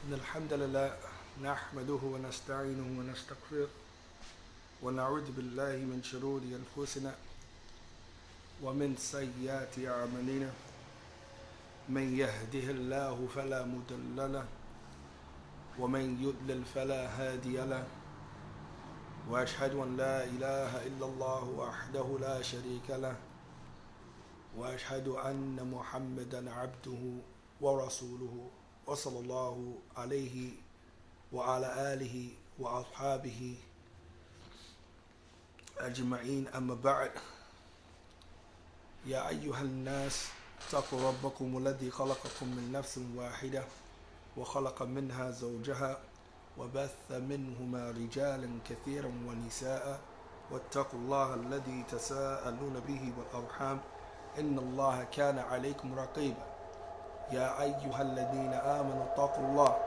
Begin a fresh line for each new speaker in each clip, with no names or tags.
إن الحمد لله نحمده ونستعينه ونستغفره ونعوذ بالله من شرور أنفسنا ومن سيئات أعمالنا من يهده الله فلا مضل له ومن يضلل فلا هادي له وأشهد أن لا إله إلا الله وحده لا شريك له وأشهد أن محمدا عبده ورسوله وصلى الله عليه وعلى آله وأصحابه أجمعين أما بعد يا أيها الناس اتقوا ربكم الذي خلقكم من نفس واحدة وخلق منها زوجها وبث منهما رجالا كثيرا ونساء واتقوا الله الذي تساءلون به والأرحام إن الله كان عليكم رقيبا يا أيها الذين آمنوا اتقوا الله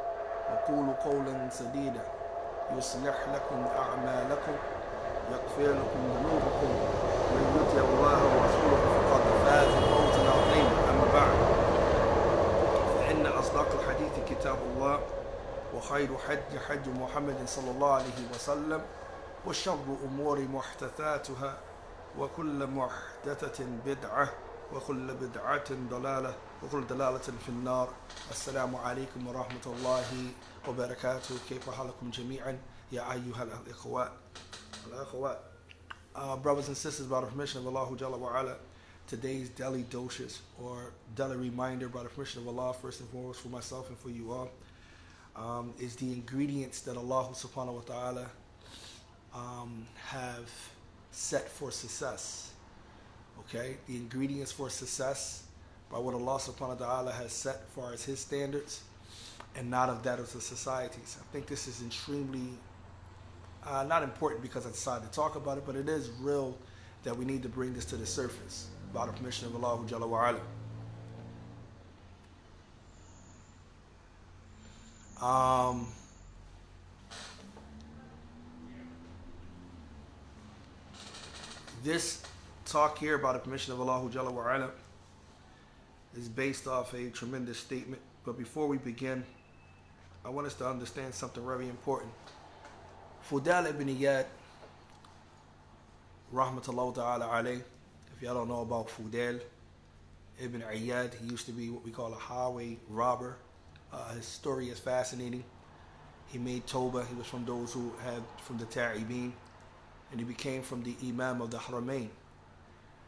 وقولوا قولا سديدا يصلح لكم أعمالكم يغفر لكم ذنوبكم ومن يطع الله ورسوله فقد فاز فوزا عظيما أما بعد فإن أصدق الحديث كتاب الله وخير حج محمد صلى الله عليه وسلم وشر أمور محدثاتها وكل محدثة بدعة وكل بدعة ضلالة وكل ضلالة في النار. السلام عليكم ورحمة الله وبركاته. كيف حالكم جميعا يا أيها الأخوات. Brothers and sisters, by the permission of Allah Jalla wa Ala, today's daily doshes or daily reminder, by the permission of Allah, first and foremost for myself and for you all, is the ingredients that Allah subhanahu wa ta'ala have set for success. Okay, the ingredients for success by what Allah subhanahu wa ta'ala has set for as His standards and not of that of the societies. I think this is extremely not important because I decided to talk about it, but it is real that we need to bring this to the surface by the permission of Allah Jalla wa Ala. This talk here by the permission of Allah Jalla wa Ala is based off a tremendous statement. But before we begin, I want us to understand something very important. Fudail ibn Iyad, rahmatullahi ta'ala alayh. If y'all don't know about Fudail ibn Iyad, he used to be what we call a highway robber. His story is fascinating. He made Tawbah. He was from those who had from the Ta'ibin, and he became from the Imam of the Haramain.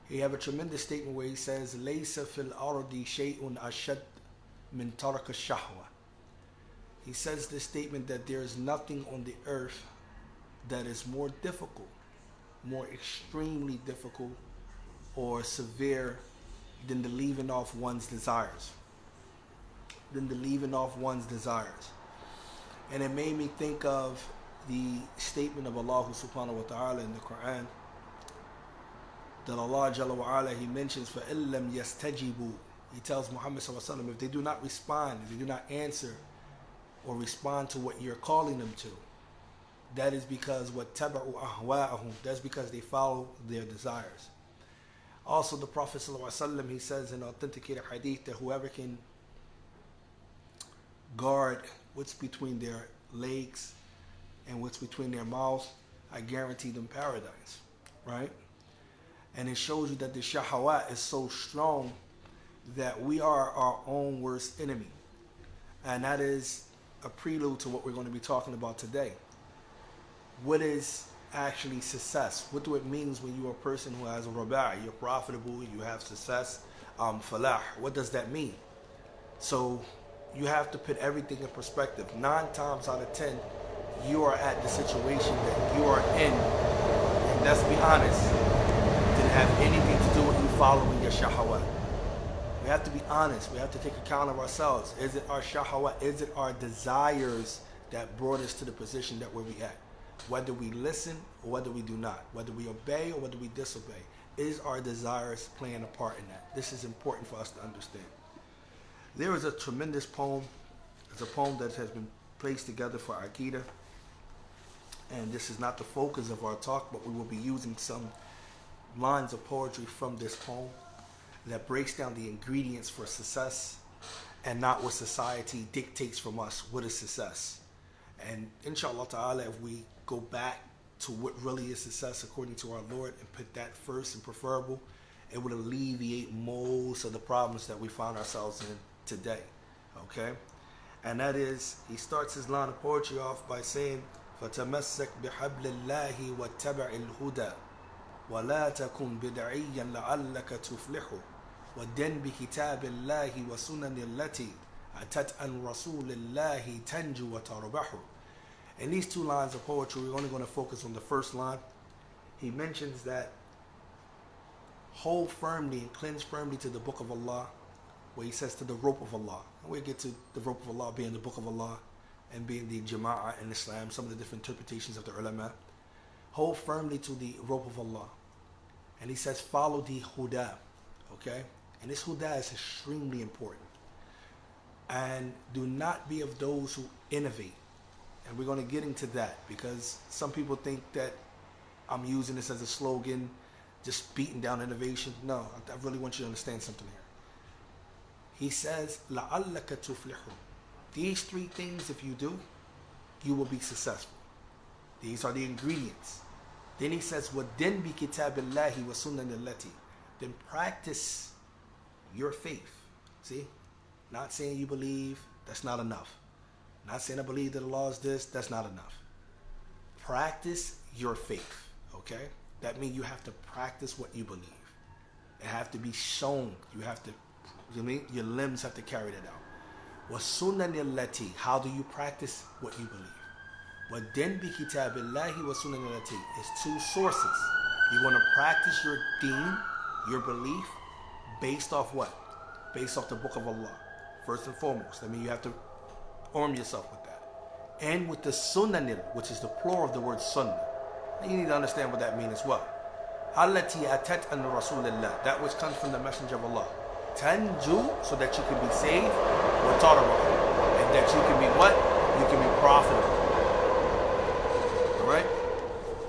He have a tremendous statement where he says, "Laysa fil ardi shay'un ashad min tark ash-shahwa." He says this statement that there is nothing on the earth that is more difficult, more extremely difficult, or severe than the leaving off one's desires. And it made me think of the statement of Allah subhanahu wa ta'ala in the Quran, that Allah Jalla wa Ala, He mentions, فَإِلَّمْ يَسْتَجِبُوا. He tells Muhammad sallallahu alaihi wasallam, if they do not respond, if they do not answer or respond to what you're calling them to, that is because وَاتَّبَعُوا أَهْوَاءَهُمْ, that's because they follow their desires. Also the Prophet sallallahu alaihi wasallam, he says in authenticated hadith that whoever can guard what's between their legs and what's between their mouths, I guarantee them paradise, right? And it shows you that the shahawat is so strong that we are our own worst enemy. And that is a prelude to what we're going to be talking about today. What is actually success? What do it means when you're a person who has a rabai, you're profitable, you have success, falah? What does that mean? So you have to put everything in perspective. 9 times out of 10, you are at the situation that you are in, and let's be honest, didn't have anything to do with you following your shahawat. We have to be honest. We have to take account of ourselves. Is it our shahawat? Is it our desires that brought us to the position that we're at? Whether we listen or whether we do not, whether we obey or whether we disobey, is our desires playing a part in that? This is important for us to understand. There is a tremendous poem. It's a poem that has been placed together for Aqidah, and this is not the focus of our talk, but we will be using some lines of poetry from this poem that breaks down the ingredients for success and not what society dictates from us what is success. And inshallah ta'ala, if we go back to what really is success according to our Lord and put that first and preferable, it would alleviate most of the problems that we find ourselves in today. Okay? And that is, he starts his line of poetry off by saying, فَتَمَسَّكْ بِحَبْلِ اللَّهِ وَاتَّبَعِ الْهُدَى وَلَا تَكُنْ بِدْعِيًّا لَعَلَّكَ تُفْلِحُ وَدَنْ بِكِتَابِ اللَّهِ وَسُنَنِ الَّتِي أَتَتْ عَنْ رَسُولِ اللَّهِ تَنْجُ وَتَرْبَحُ. In these two lines of poetry, we're only going to focus on the first line. He mentions that hold firmly and cling firmly to the book of Allah, where he says to the rope of Allah. And we'll get to the rope of Allah being the book of Allah and being the Jama'ah in Islam, some of the different interpretations of the ulama. Hold firmly to the rope of Allah. And he says follow the huda, okay? And this huda is extremely important. And do not be of those who innovate. And we're going to get into that because some people think that I'm using this as a slogan, just beating down innovation. No, I really want you to understand something here. He says, لَعَلَّكَ تُفْلِحُ. These three things, if you do, you will be successful. These are the ingredients. Then he says, وَدِنْ بِكِتَابِ اللَّهِ وَسُنَّنِ الَّتِي. Then practice your faith. See? Not saying you believe, that's not enough. Not saying I believe that Allah is this, that's not enough. Practice your faith, okay? That means you have to practice what you believe. It have to be shown. You have to, your limbs have to carry that out. وَسُنَّنِ الَّتِي. How do you practice what you believe? وَدِنْ بِكِتَابِ اللَّهِ وَسُنَّنِ الَّتِي. It's two sources. You're going to practice your deen, your belief, based off what? Based off the book of Allah. First and foremost. I mean, you have to arm yourself with that. And with the sunnah, which is the plural of the word sunnah. You need to understand what that means as well. Allati atat an Rasulillah. That which comes from the Messenger of Allah. Tanju, so that you can be saved. Wa tarabah. And that you can be what? You can be profitable. Alright?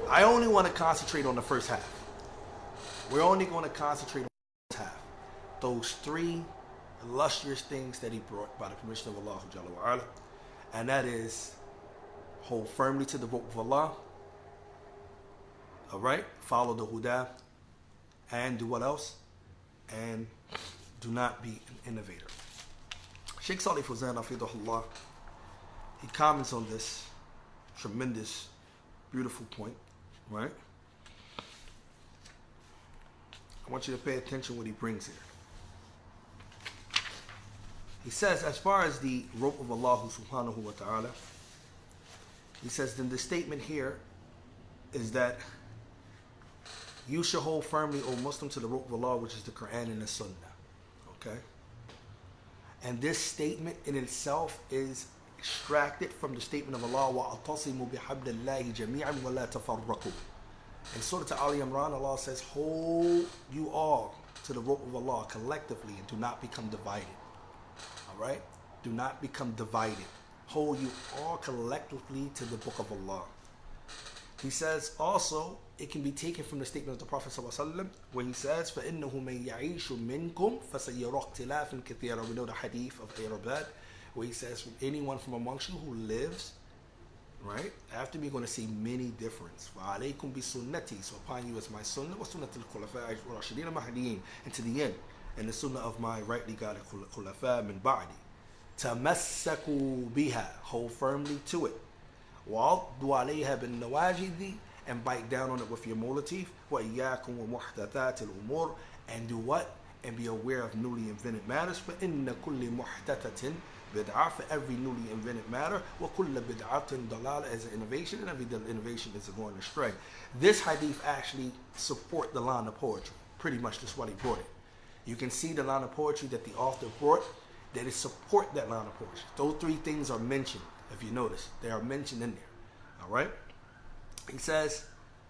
I only want to concentrate on the first half. We're only going to concentrate on the first half. Those three illustrious things that he brought by the permission of Allah Jalla wa Ala, and that is hold firmly to the rope of Allah, alright, follow the huda, and do what else? And do not be an innovator. Sheikh Salih Fawzan Hafidhahullah, he comments on this tremendous, beautiful point, right? I want you to pay attention what he brings here. He says, as far as the rope of Allah subhanahu wa ta'ala, he says, then the statement here is that you should hold firmly, O Muslim, to the rope of Allah, which is the Quran and the Sunnah. Okay? And this statement in itself is extracted from the statement of Allah, وَأَعْتَصِمُوا بِحَبْلِ اللَّهِ جَمِيعًا وَلَا تَفَرَّقُوا. In Surah Ali Imran, Allah says, hold you all to the rope of Allah collectively and do not become divided. Right? Do not become divided. Hold you all collectively to the book of Allah. He says also, it can be taken from the statement of the Prophet ﷺ, where he says, فَإِنَّهُ مَنْ يَعِيشُ مِنْكُمْ فَسَيَرَى اخْتِلَافًا كَثِيرًا. We know the hadith of Irabad, where he says, from anyone from amongst you who lives, right, after me, you're going to see many difference. وَعَلَيْكُمْ بِسُنَّتِي. So upon you is my sunnah, وَسُنَّةِ الْخُلَفَاءِ الرَّاشِدِينَ الْمَهْدِيِّينَ. And to the end, and the sunnah of my rightly guided khulafa min ba'di. Tamassaku biha. Hold firmly to it. وَعَضُّوا عَلَيْهَا بِالنَّوَاجِذِ. And bite down on it with your molar teeth. وَإِيَّاكُمْ وَمُحْدَثَاتِ الْأُمُورِ. And do what? And be aware of newly invented matters. فَإِنَّ كُلِّ مُحْدَثَةٍ bid'ah. For every newly invented matter. وَكُلَّ بِدْعَةٍ ضَلَالَةٍ as an innovation. And every innovation is going astray. This hadith actually support the line of poetry. Pretty much that's what he brought it. You can see the line of poetry that the author brought, that it support that line of poetry. Those three things are mentioned, if you notice. They are mentioned in there. Alright? He says,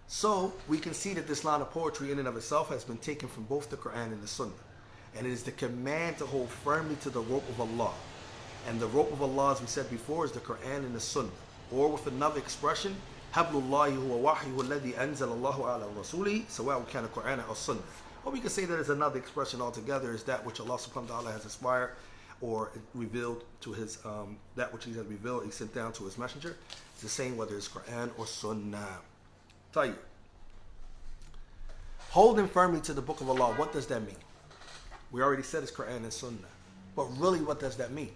so we can see that this line of poetry in and of itself has been taken from both the Quran and the Sunnah. And it is the command to hold firmly to the rope of Allah. And the rope of Allah, as we said before, is the Quran and the Sunnah. Or with another expression, حَبْلُ اللَّهِ هُوَ وَحْيُهُ الَّذِي أَنزَلَ اللَّهُ عَلَى رَسُولِهِ سَوَاءٌ كَانَ الْقُرْآنَ أَوْ السُّنَّةَ. Or we can say that is another expression altogether, is that which Allah subhanahu wa ta'ala has inspired or revealed to his that which he has revealed, he sent down to his messenger. It's the same whether it's Quran or Sunnah. Tell you, holding firmly to the Book of Allah. What does that mean? We already said it's Quran and Sunnah, but really, what does that mean?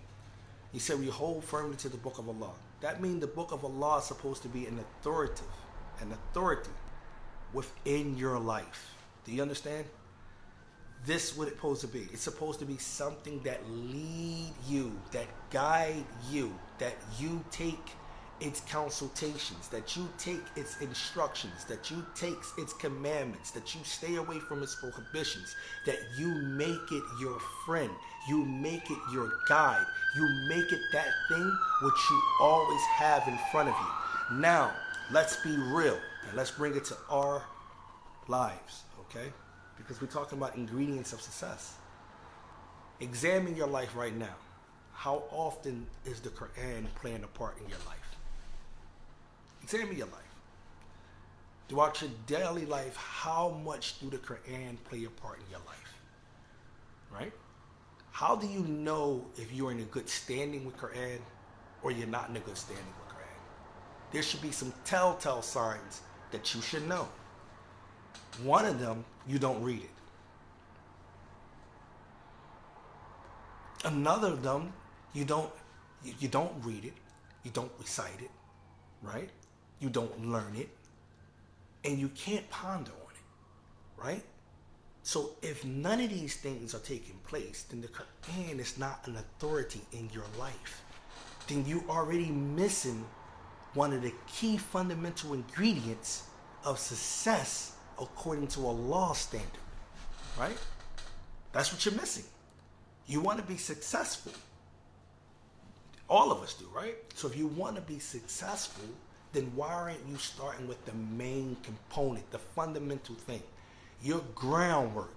He said we hold firmly to the Book of Allah. That means the Book of Allah is supposed to be an authority within your life. Do you understand? This is what it's supposed to be. It's supposed to be something that lead you, that guide you, that you take its consultations, that you take its instructions, that you take its commandments, that you stay away from its prohibitions, that you make it your friend, you make it your guide, you make it that thing which you always have in front of you. Now, let's be real and let's bring it to our lives, okay? Because we're talking about ingredients of success. Examine your life right now. How often is the Quran playing a part in your life? Examine your life. Throughout your daily life, how much do the Quran play a part in your life? Right? How do you know if you're in a good standing with Quran or you're not in a good standing with Quran? There should be some telltale signs that you should know. One of them, you don't read it. Another of them, you don't read it, you don't recite it, right? You don't learn it, and you can't ponder on it, right? So if none of these things are taking place, then the Quran is not an authority in your life. Then you already missing one of the key fundamental ingredients of success according to Allah's standard, right? That's what you're missing. You want to be successful. All of us do, right? So if you want to be successful, then why aren't you starting with the main component, the fundamental thing? Your groundwork,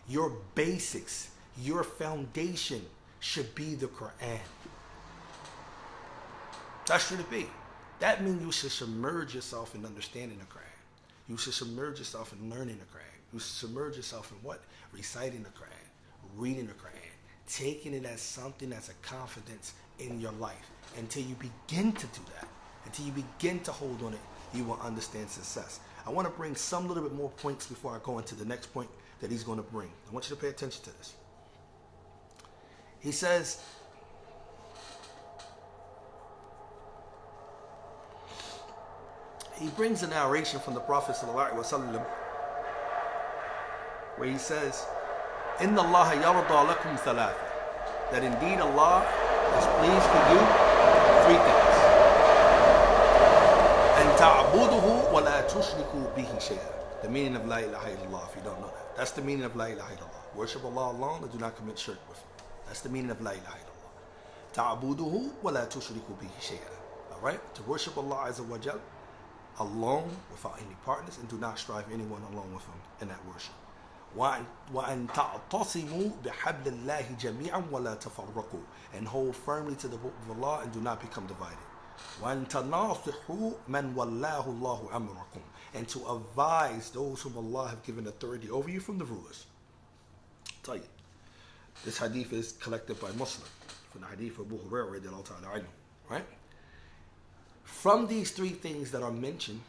your basics, your foundation should be the Quran. That should it be. That means you should submerge yourself in understanding the Quran. You should submerge yourself in learning the Quran. You should submerge yourself in what? Reciting the Quran, reading the Quran, taking it as something that's a confidence in your life. Until you begin to do that, until you begin to hold on it, you will understand success. I want to bring some little bit more points before I go into the next point that he's going to bring. I want you to pay attention to this. He says, he brings a narration from the Prophet ﷺ where he says, إِنَّ اللَّهَ يَرْضَى لَكُمْ ثَلَاثًا, that indeed Allah is pleased for you three things. أَن تَعْبُدُهُ وَلَا تُشْرِكُوا بِهِ شَيْئًا. The meaning of La ilaha illallah, if you don't know that. That's the meaning of La ilaha illallah. Worship Allah alone and do not commit shirk with Him. That's the meaning of La ilaha illallah. تَعْبُدُهُ وَلَا تُشْرِكُوا بِهِ شَيْئًا. Alright? To worship Allah Azza wa Jal alone without any partners, and do not strive anyone along with Him in that worship. وَأَن تَعْتَصِمُوا بِحَبْلِ اللَّهِ جَمِيعًا وَلَا تَفَرَّقُوا, and hold firmly to the book of Allah and do not become divided. وَأَن تَنَاصِحُوا مَنْ وَلَّاهُ اللَّهُ أَمْرَكُمْ, and to advise those whom Allah have given authority over you from the rulers. Tell you, this hadith is collected by Muslim from the hadith of Abu Hurairah radiallahu ta'ala anhu, right? From these three things that are mentioned,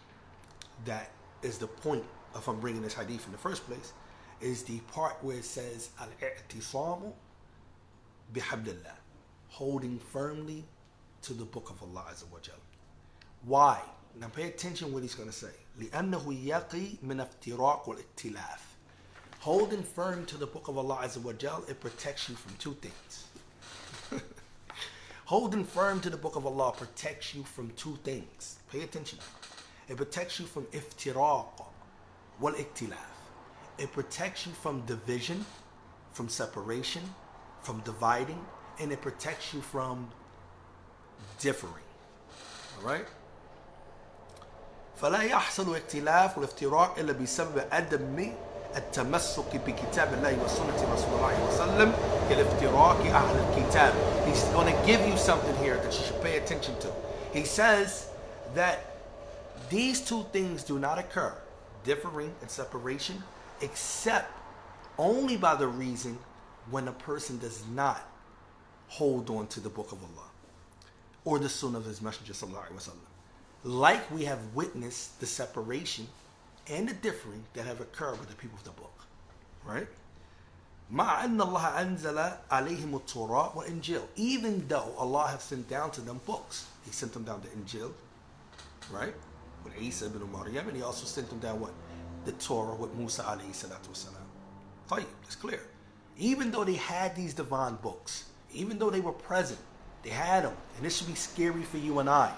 that is the point of I'm bringing this hadith in the first place, is the part where it says al-i'tisamu bihablillah, holding firmly to the book of Allah Azza wa Jal. Why? Now pay attention what he's going to say. لِأَنَّهُ يَقِي مِنَ افتراق والإختلاف. Holding firm to the book of Allah Azza wa Jal, it protects you from two things. Holding firm to the book of Allah protects you from two things. Pay attention. It protects you from iftiraq wal iktilaf. It protects you from division, from separation, from dividing, and it protects you from differing. Alright? فلا يحصل اختلاف والافتراق إلا بسبب عدم التمسك بكتاب الله وسنة رسول الله صلى الله عليه وسلم كالافتراق أهل الكتاب. He's going to give you something here that you should pay attention to. He says that these two things do not occur, differing and separation, except only by the reason when a person does not hold on to the book of Allah or the sunnah of his messenger sallallahu alaihi wasallam. Like we have witnessed the separation and the differing that have occurred with the people of the book. Right? مع أن الله أنزل عليهم التوراة والإنجيل. Even though Allah has sent down to them books. He sent them down the Injil, right? With Isa ibn Maryam, and he also sent them down what? The Torah with Musa alayhi salatu wasalam. Tayyib, it's clear. Even though they had these divine books, even though they were present, they had them, and this should be scary for you and I.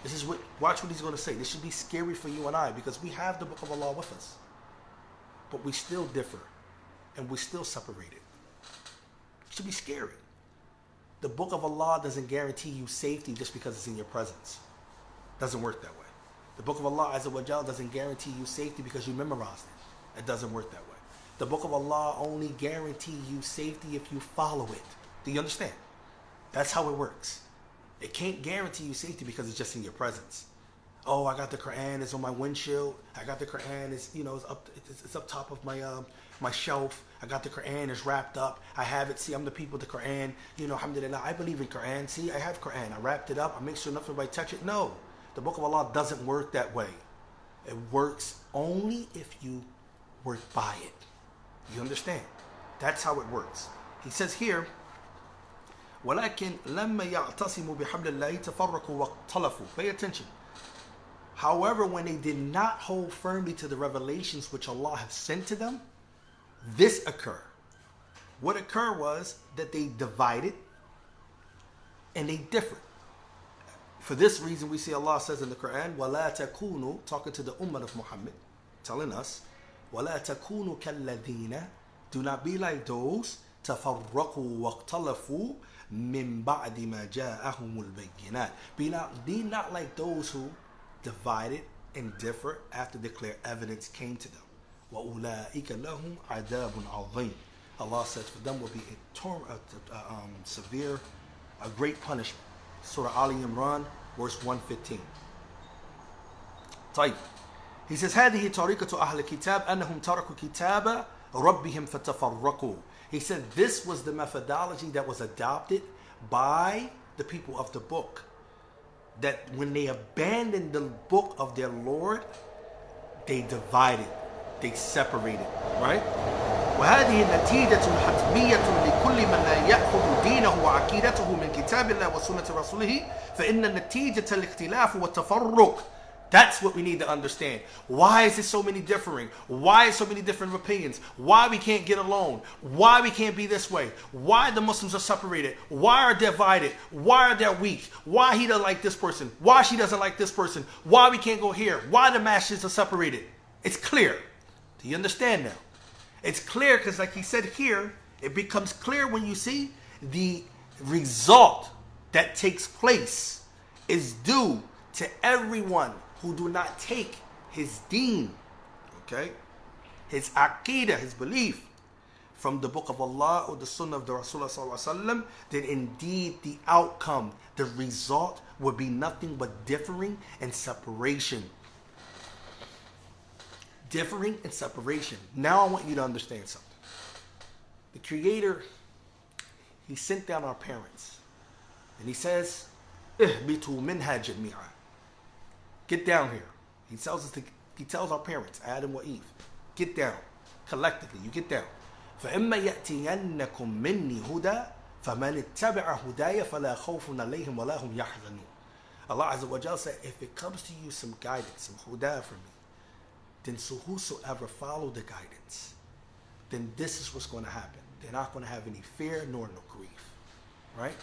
This is what, watch what he's going to say. This should be scary for you and I because we have the book of Allah with us. But we still differ, and we're still separated. It should be scary. The book of Allah doesn't guarantee you safety just because it's in your presence. It doesn't work that way. The book of Allah Azza wa Jal doesn't guarantee you safety because you memorized it. It doesn't work that way. The book of Allah only guarantees you safety if you follow it. Do you understand? That's how it works. It can't guarantee you safety because it's just in your presence. Oh, I got the Quran, it's on my windshield. I got the Quran, it's up top of my shelf. I got the Quran, it's wrapped up. I have it. See, I'm the people of the Quran. Alhamdulillah, I believe in Quran. See, I have Quran. I wrapped it up. I make sure nothing will touch it. No, the book of Allah doesn't work that way. It works only if you work by it. You understand? That's how it works. He says here, وَلَكِنْ لَمَّا يَعْتَصِمُوا بِحَبْلِ اللَّهِ تَفَرَّقُوا وَاخْتَلَفُوا. Pay attention. However, when they did not hold firmly to the revelations which Allah has sent to them, this occurred. What occurred was that they divided and they differed. For this reason, we see Allah says in the Quran, وَلَا تَكُونُوا, talking to the Ummah of Muhammad, telling us, وَلَا تَكُونُوا كَالَّذِينَ, do not be like those, تَفَرَّقُوا وَاخْتَلَفُوا مِنْ بَعْدِ مَا جَاءَهُمُ الْبَيِّنَاتِ. Be not like those who divided and differed after the clear evidence came to them. وَأُولَٰئِكَ لَهُمْ عَذَابٌ عَظِيمٌ. Allah says for them will be a severe, a great punishment. Surah Ali Imran, verse 115. طيب. He says, هذه طريقة أهل الكتاب أنهم تركوا كتاب ربهم فتفرقوا. He said this was the methodology that was adopted by the people of the book. That when they abandoned the book of their Lord, they divided, they separated, right? وهذه النتيجة حتمية لكل من لا يأخذ دينه وعقيدته من كتاب الله وسنة رسوله فإن النتيجة الاختلاف والتفرق. That's what we need to understand. Why is there so many differing? Why is so many different opinions? Why we can't get along? Why we can't be this way? Why the Muslims are separated? Why are they divided? Why are they weak? Why he doesn't like this person? Why she doesn't like this person? Why we can't go here? Why the masses are separated? It's clear. Do you understand now? It's clear because like he said here, it becomes clear when you see the result that takes place is due to everyone who do not take his deen, okay, his aqidah, his belief from the book of Allah or the sunnah of the Rasulullah sallallahu alaihi wasallam, then indeed the outcome, the result would be nothing but differing and separation. Differing and separation. Now I want you to understand something. The Creator, He sent down our parents, and He says, "Ihbitu minha jami'a." Get down here. He tells our parents, Adam and Eve, get down. Collectively, you get down. فَإِمَّا يَأْتِيَنَّكُم مِّنِّي هُدًى فَمَنِ اتَّبَعَ هُدَايَ فَلَا خَوْفٌ عَلَيْهِمْ وَلَا هُمْ يَحْزَنُونَ. Allah Azza wa Jalla said, if it comes to you some guidance, some huda from me, then so whosoever follow the guidance, then this is what's going to happen. They're not going to have any fear nor no grief. Right?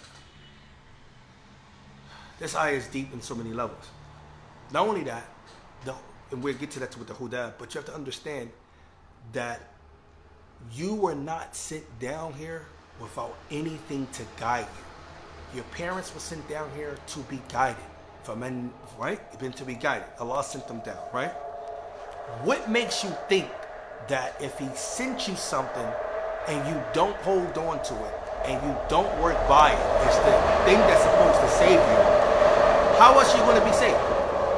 This ayah is deep in so many levels. Not only that, and we'll get to that with the huda, but you have to understand that you were not sent down here without anything to guide you. Your parents were sent down here to be guided. For men, right? You've been to be guided. Allah sent them down, right? What makes you think that if He sent you something and you don't hold on to it and you don't work by it, it's the thing that's supposed to save you, how else are you going to be saved?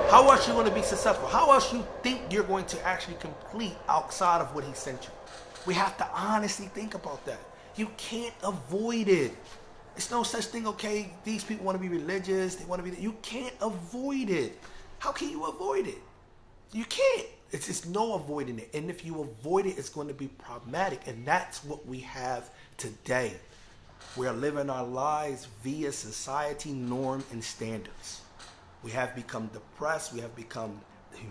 How else are you going to be successful? How else you think you're going to actually complete outside of what He sent you? We have to honestly think about that. You can't avoid it. It's no such thing, okay, these people want to be religious, they want to be, you can't avoid it. How can you avoid it? You can't. It's no avoiding it. And if you avoid it, it's going to be problematic. And that's what we have today. We are living our lives via society, norm, and standards. We have become depressed. We have become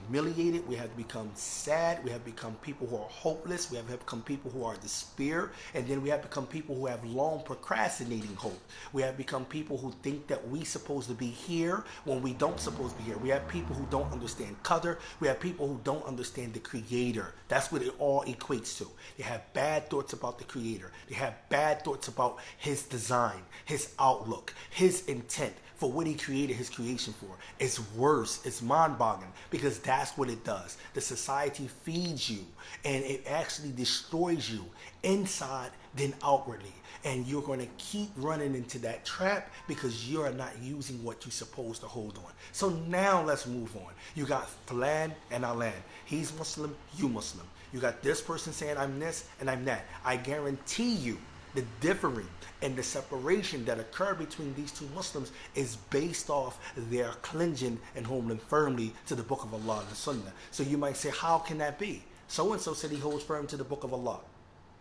humiliated. We have become sad. We have become people who are hopeless. We have become people who are despair. And then we have become people who have long procrastinating hope. We have become people who think that we supposed to be here when we don't supposed to be here. We have people who don't understand Qadr. We have people who don't understand the Creator. That's what it all equates to. They have bad thoughts about the Creator. They have bad thoughts about His design, His outlook, His intent for what He created His creation for. It's worse. It's mind-boggling because that's what it does. The society feeds you and it actually destroys you inside then outwardly. And you're going to keep running into that trap because you're not using what you're supposed to hold on. So now let's move on. You got Fulan and Alan. He's Muslim, you Muslim. You got this person saying I'm this and I'm that. I guarantee you the differing and the separation that occur between these two Muslims is based off their clinging and holding firmly to the Book of Allah and the Sunnah. So you might say, how can that be? So-and-so said he holds firm to the Book of Allah.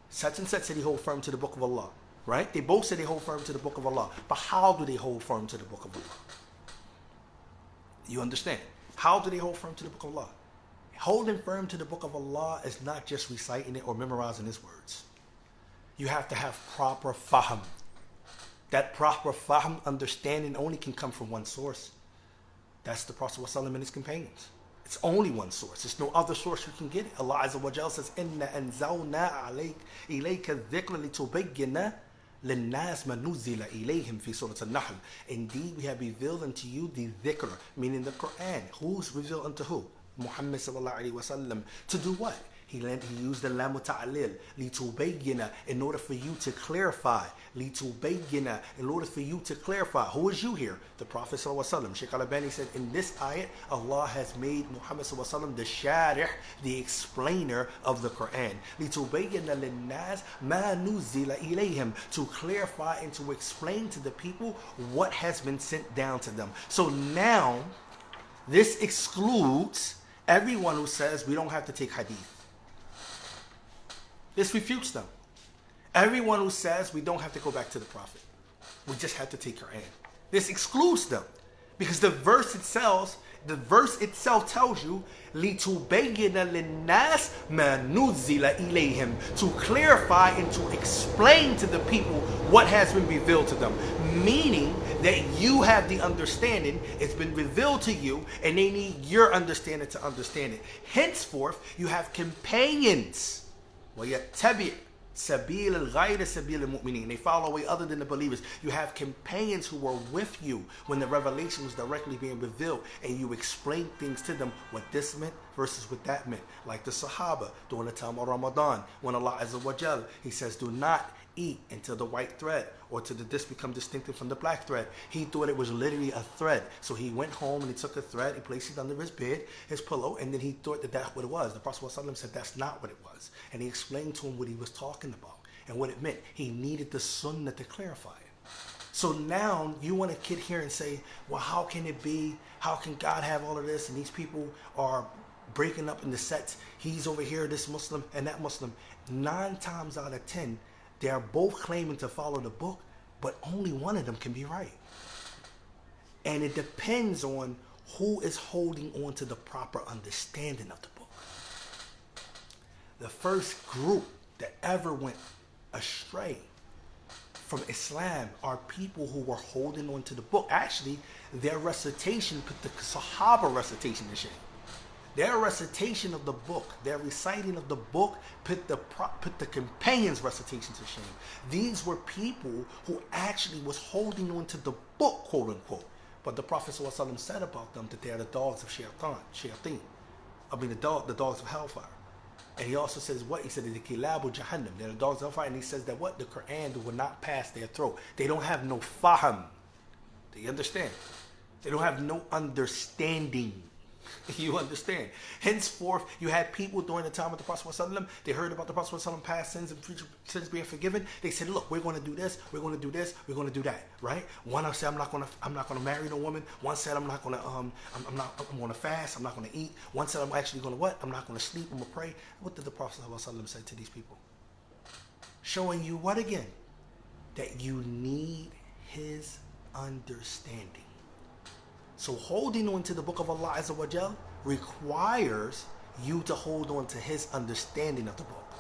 Such and such said he holds firm to the Book of Allah. Right? They both said they hold firm to the Book of Allah. But how do they hold firm to the Book of Allah? You understand? How do they hold firm to the Book of Allah? Holding firm to the Book of Allah is not just reciting it or memorizing His words. You have to have proper fahm. That proper fahm, understanding, only can come from one source. That's the Prophet ﷺ and his companions. It's only one source. There's no other source you can get it. Allah Azza wa Jalla says, "Inna anzalna ilayka dhikra litubayyina linnas ma nuzila ilayhim fi Surah An-Nahl." Indeed, we have revealed unto you the dhikr, meaning the Quran. Who's revealed unto who? Muhammad sallallahu alaihi wasallam. To do what? He used the lam ta'lil, litubayyina, in order for you to clarify. Litubayyina, in order for you to clarify. Who is you here? The Prophet sallallahu alaihi wasallam. Shaykh Al-Albani said, in this ayat, Allah has made Muhammad sallallahu alaihi wasallam the sharih, the explainer of the Quran. Litubayyina linnas ma nuzila ilayhim, to clarify and to explain to the people what has been sent down to them. So now, this excludes everyone who says we don't have to take hadith. This refutes them. Everyone who says we don't have to go back to the Prophet. We just have to take Quran. This excludes them. Because the verse itself tells you, لِتُبَيِّنَ لِلنَّاسِ مَا نُزِّلَ إِلَيْهِمْ, to clarify and to explain to the people what has been revealed to them. Meaning that you have the understanding, it's been revealed to you, and they need your understanding to understand it. Henceforth, you have companions. وَيَتَّبِعْ سَبِيلَ الْغَيْرِ سَبِيلِ الْمُؤْمِنِينَ. They follow away other than the believers. You have companions who were with you when the revelation was directly being revealed, and you explain things to them, what this meant versus what that meant. Like the Sahaba during the time of Ramadan, when Allah Azza wa Jal, He says, do not eat until the white thread or till this become distinctive from the black thread. He thought it was literally a thread. So he went home and he took a thread, he placed it under his bed, his pillow, and then he thought that that's what it was. The Prophet ﷺ said that's not what it was. And he explained to him what he was talking about and what it meant. He needed the sunnah to clarify it. So now you want to get here and say, well, how can it be? How can God have all of this? And these people are breaking up in the sects. He's over here, this Muslim and that Muslim. 9 times out of 10, they are both claiming to follow the book, but only one of them can be right. And it depends on who is holding on to the proper understanding of the book. The first group that ever went astray from Islam are people who were holding on to the book. Actually, their recitation put the Sahaba recitation to shame. Their recitation of the book, their reciting of the book, put the companions' recitation to shame. These were people who actually was holding on to the book, quote unquote. But the Prophet ﷺ said about them that they are the dogs of shayateen. The dogs of hellfire. And he also says what? He said the kilabu jahannam. They're the dogs of hellfire. And he says that what? The Quran will not pass their throat. They don't have no faham. Do you understand? They don't have no understanding. You understand? Henceforth, you had people during the time of the Prophet ﷺ, they heard about the Prophet ﷺ past sins and future sins being forgiven. They said, look, we're going to do this, we're going to do this, we're going to do that, right? One said, I'm not going to marry no woman. One said, I'm going to fast, I'm not going to eat. One said, I'm actually going to what? I'm not going to sleep, I'm going to pray. What did the Prophet ﷺ say to these people? Showing you what again? That you need his understanding. So holding on to the book of Allah Azza wa Jal requires you to hold on to his understanding of the book.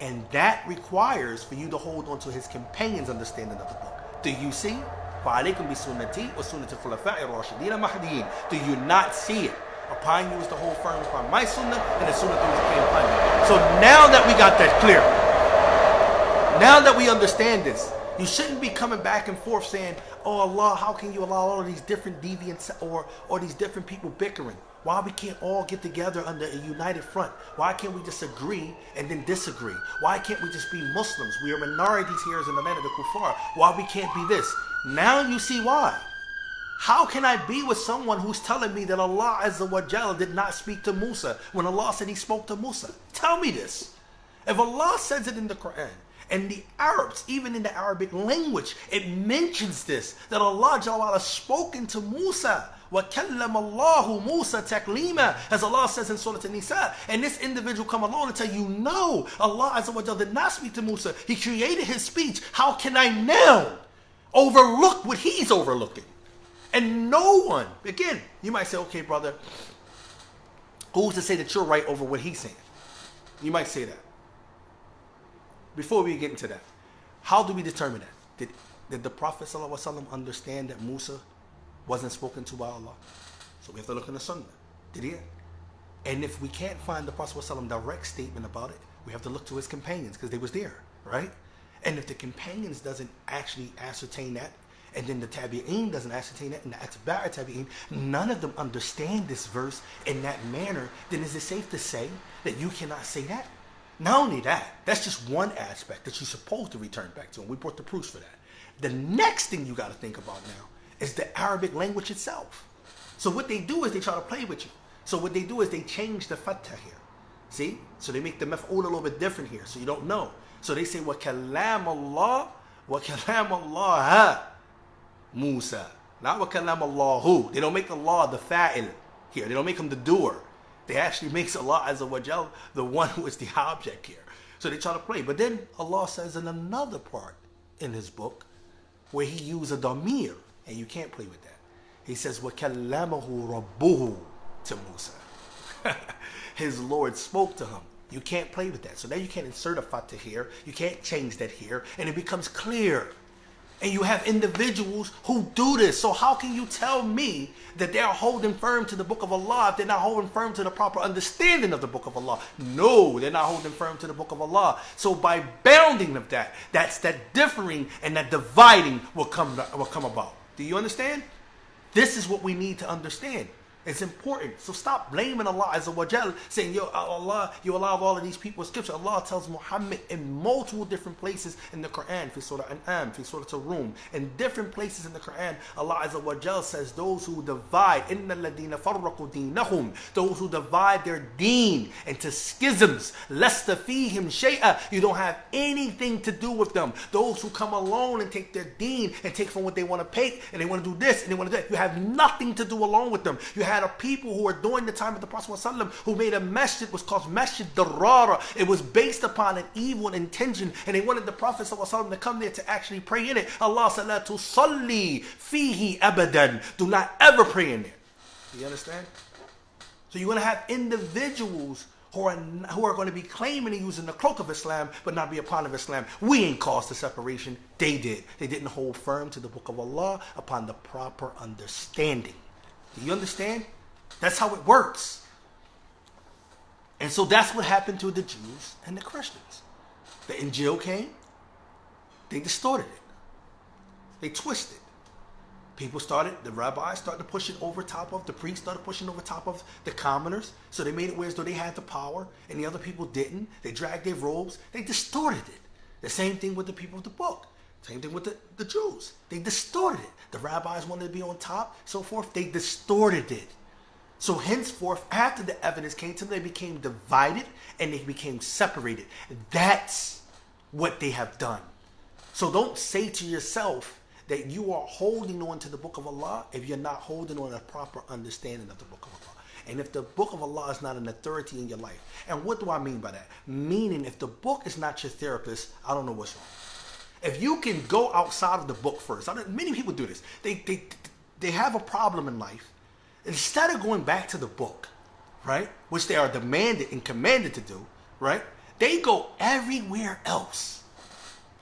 And that requires for you to hold on to his companions' understanding of the book. Do you see? فَعَلَيْكُمْ بِسُنَّتِي وَسُنَّةِ الْخُلَفَاءِ الرَّاشِدِينَ الْمَهْدِيِّينَ. Do you not see it? Upon you is to hold firm upon my sunnah and the sunnah that came upon you. So now that we got that clear, now that we understand this, you shouldn't be coming back and forth saying, oh Allah, how can you allow all of these different deviants or these different people bickering? Why we can't all get together under a united front? Why can't we just agree and then disagree? Why can't we just be Muslims? We are minorities here in the land of the kuffar. Why we can't be this? Now you see why. How can I be with someone who's telling me that Allah Azza wa Jalla did not speak to Musa when Allah said he spoke to Musa? Tell me this. If Allah says it in the Quran, and the Arabs, even in the Arabic language, it mentions this, that Allah Jalla wa Ala spoken to Musa. وَكَلَّمَ اللَّهُ مُوسَى تَكْلِيمًا, as Allah says in Surah An-Nisa. And this individual come along and tell you, no, Allah Azza wa Jalla did not speak to Musa. He created his speech. How can I now overlook what he's overlooking? And no one, again, you might say, okay, brother, who's to say that you're right over what he's saying? You might say that. Before we get into that, how do we determine that? Did the Prophet ﷺ understand that Musa wasn't spoken to by Allah? So we have to look in the Sunnah. Did he? And if we can't find the Prophet ﷺ direct statement about it, we have to look to his companions because they was there, right? And if the companions doesn't actually ascertain that, and then the Tabi'een doesn't ascertain that, and the Atba' Tabi'een, none of them understand this verse in that manner, then is it safe to say that you cannot say that? Not only that, that's just one aspect that you're supposed to return back to, and we brought the proofs for that. The next thing you got to think about now is the Arabic language itself. So what they do is they try to play with you. So what they do is they change the fatha here. See? So they make the maf'ul a little bit different here, so you don't know. So they say, وَكَلَّامَ اللَّهِ وَكَلَّامَ اللَّهَ Musa. Not وَكَلَّامَ اللَّهُ. They don't make Allah the fa'il here. They don't make him the doer. They actually makes Allah Azza wa Jal the one who is the object here. So they try to play. But then Allah says in another part in his book where he used a damir, and you can't play with that. He says, وَكَلَّمَهُ رَبُّهُ to Musa. His Lord spoke to him. You can't play with that. So now you can't insert a fatha here. You can't change that here. And it becomes clear. And you have individuals who do this. So how can you tell me that they're holding firm to the book of Allah if they're not holding firm to the proper understanding of the book of Allah? No, they're not holding firm to the book of Allah. So by bounding of that, that's that differing and that dividing will come about. Do you understand? This is what we need to understand. It's important. So stop blaming Allah Azza wa Jal, saying, yo, Allah, you allow all of these people scripture. Allah tells Muhammad in multiple different places in the Quran, fi Surah An'am, fi Surah Ar-Rum, in different places in the Quran, Allah Azza wa Jal says, those who divide, إِنَّ الَّذِينَ فَرَّقُوا دِينَهُمْ, those who divide their deen into schisms, لَسْتَ فِيهِمْ شَيْئًا, you don't have anything to do with them. Those who come alone and take their deen and take from what they want to take, and they want to do this, and they want to do that, you have nothing to do along with them. You had a people who were during the time of the Prophet ﷺ who made a masjid, was called Masjid Darrara. It was based upon an evil intention, and they wanted the Prophet ﷺ to come there to actually pray in it. Allah said, "La tusalli fihi abadan." Do not ever pray in there. Do you understand? So you're going to have individuals who are going to be claiming and using the cloak of Islam, but not be a part of Islam. We ain't caused the separation. They did. They didn't hold firm to the book of Allah upon the proper understanding. Do you understand? That's how it works. And so that's what happened to the Jews and the Christians. The Injil came, they distorted it. They twisted. The rabbis started to push it over top of, the priests started pushing over top of the commoners. So they made it where as though they had the power and the other people didn't. They dragged their robes. They distorted it. The same thing with the people of the book. Same thing with the Jews. They distorted it. The rabbis wanted to be on top, so forth. They distorted it. So henceforth, after the evidence came to them, they became divided and they became separated. That's what they have done. So don't say to yourself that you are holding on to the book of Allah if you're not holding on a proper understanding of the book of Allah. And if the book of Allah is not an authority in your life. And what do I mean by that? Meaning, if the book is not your therapist, I don't know what's wrong. If you can go outside of the book first, many people do this. They have a problem in life. Instead of going back to the book, right, which they are demanded and commanded to do, right, they go everywhere else.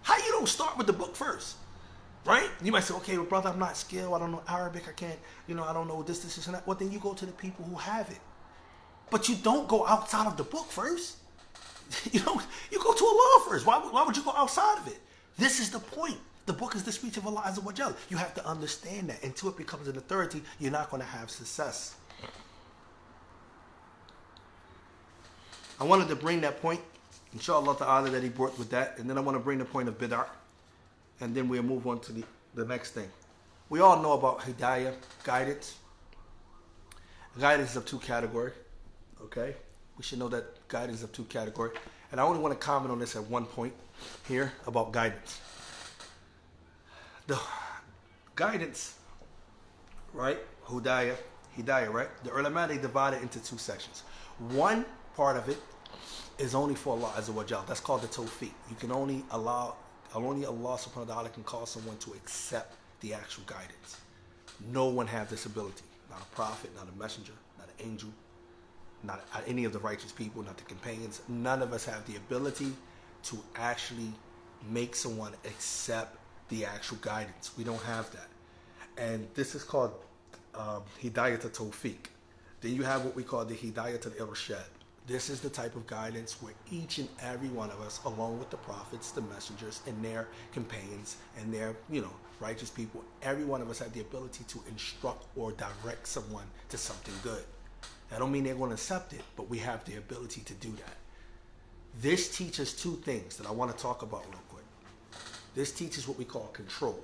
How you don't start with the book first, right? You might say, okay, well, brother, I'm not skilled. I don't know Arabic. I can't, I don't know this, and that. Well, then you go to the people who have it. But you don't go outside of the book first. You go to Allah first. Why would you go outside of it? This is the point. The book is the speech of Allah Azza wa Jal. You have to understand that. Until it becomes an authority, you're not going to have success. I wanted to bring that point, inshallah ta'ala, that he brought with that. And then I want to bring the point of bid'ah. And then we'll move on to the next thing. We all know about hidayah, guidance. Guidance is of two categories. Okay? We should know that guidance is of two categories. And I only want to comment on this at one point here about guidance. The guidance, right? Hidayah, right? The ulama, they divide it into two sections. One part of it is only for Allah Azza wa Jal. That's called the tawfiq. You can only Allah subhanahu wa ta'ala can cause someone to accept the actual guidance. No one has this ability. Not a prophet, not a messenger, not an angel, not any of the righteous people, not the companions. None of us have the ability to actually make someone accept the actual guidance. We don't have that. And this is called hidayah to tawfiq. Then you have what we call the hidayah to irshad. This is the type of guidance where each and every one of us, along with the prophets, the messengers, and their companions, and their, righteous people, every one of us have the ability to instruct or direct someone to something good. That don't mean they're going to accept it, but we have the ability to do that. This teaches two things that I want to talk about real quick. This teaches what we call control,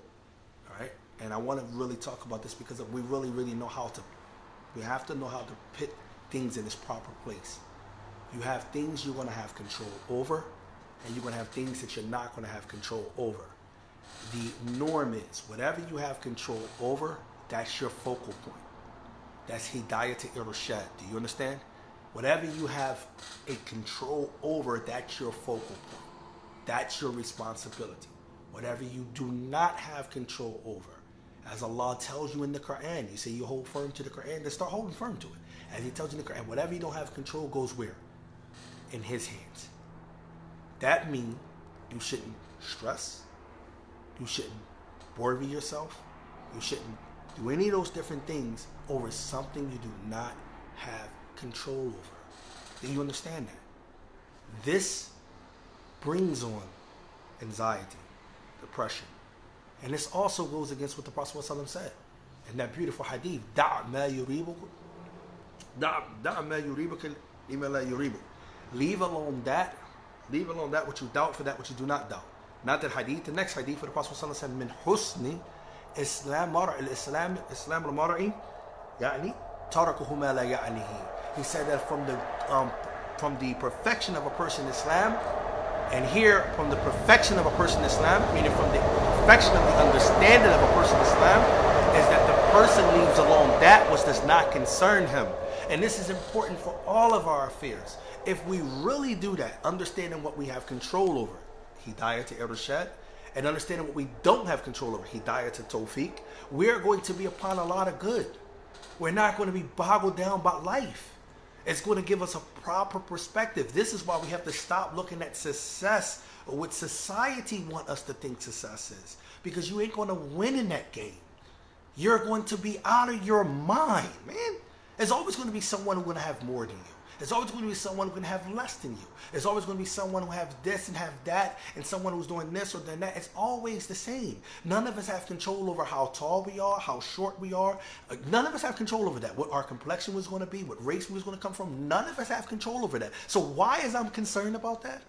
all right? And I want to really talk about this because we really, really we have to know how to put things in its proper place. You have things you're going to have control over, and you're going to have things that you're not going to have control over. The norm is, whatever you have control over, that's your focal point. That's hidayah to irshad. Do you understand? Whatever you have a control over, that's your focal point. That's your responsibility. Whatever you do not have control over, as Allah tells you in the Quran, you say you hold firm to the Quran, then start holding firm to it. As He tells you in the Quran, whatever you don't have control goes where? In His hands. That means you shouldn't stress. You shouldn't worry yourself. You shouldn't do any of those different things over something you do not have control over. Do you understand that? This brings on anxiety, depression. And this also goes against what the Prophet ﷺ said in that beautiful hadith. Leave alone that which you doubt for that which you do not doubt. Not that hadith. The next hadith for the Prophet ﷺ said, min husni Islam al-mar'i يعني تركه ما لا يعنيه. He said that from the perfection of a person in Islam, and here from the perfection of a person in Islam, meaning from the perfection of the understanding of a person in Islam, is that the person leaves alone that which does not concern him. And this is important for all of our affairs. If we really do that, understanding what we have control over, hidayah to irshad, and understanding what we don't have control over, hidayah to tawfiq, we're going to be upon a lot of good. We're not going to be boggled down by life. It's going to give us a proper perspective. This is why we have to stop looking at success or what society want us to think success is. Because you ain't going to win in that game. You're going to be out of your mind, man. There's always going to be someone who's going to have more than you. There's always going to be someone who's going to have less than you. There's always going to be someone who has this and have that, and someone who's doing this or doing that. It's always the same. None of us have control over how tall we are, how short we are. None of us have control over that. What our complexion was going to be, what race we was going to come from. None of us have control over that. So why is I'm concerned about that?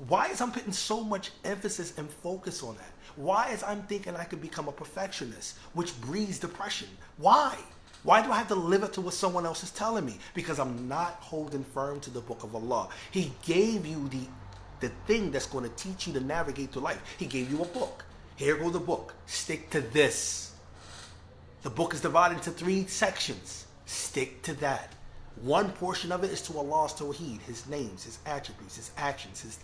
Why is I'm putting so much emphasis and focus on that? Why is I'm thinking I could become a perfectionist, which breeds depression? Why? Why do I have to live up to what someone else is telling me? Because I'm not holding firm to the book of Allah. He gave you the thing that's going to teach you to navigate through life. He gave you a book. Here goes the book. Stick to this. The book is divided into 3 sections. Stick to that. One portion of it is to Allah's Tawheed, His names, His attributes, His actions, His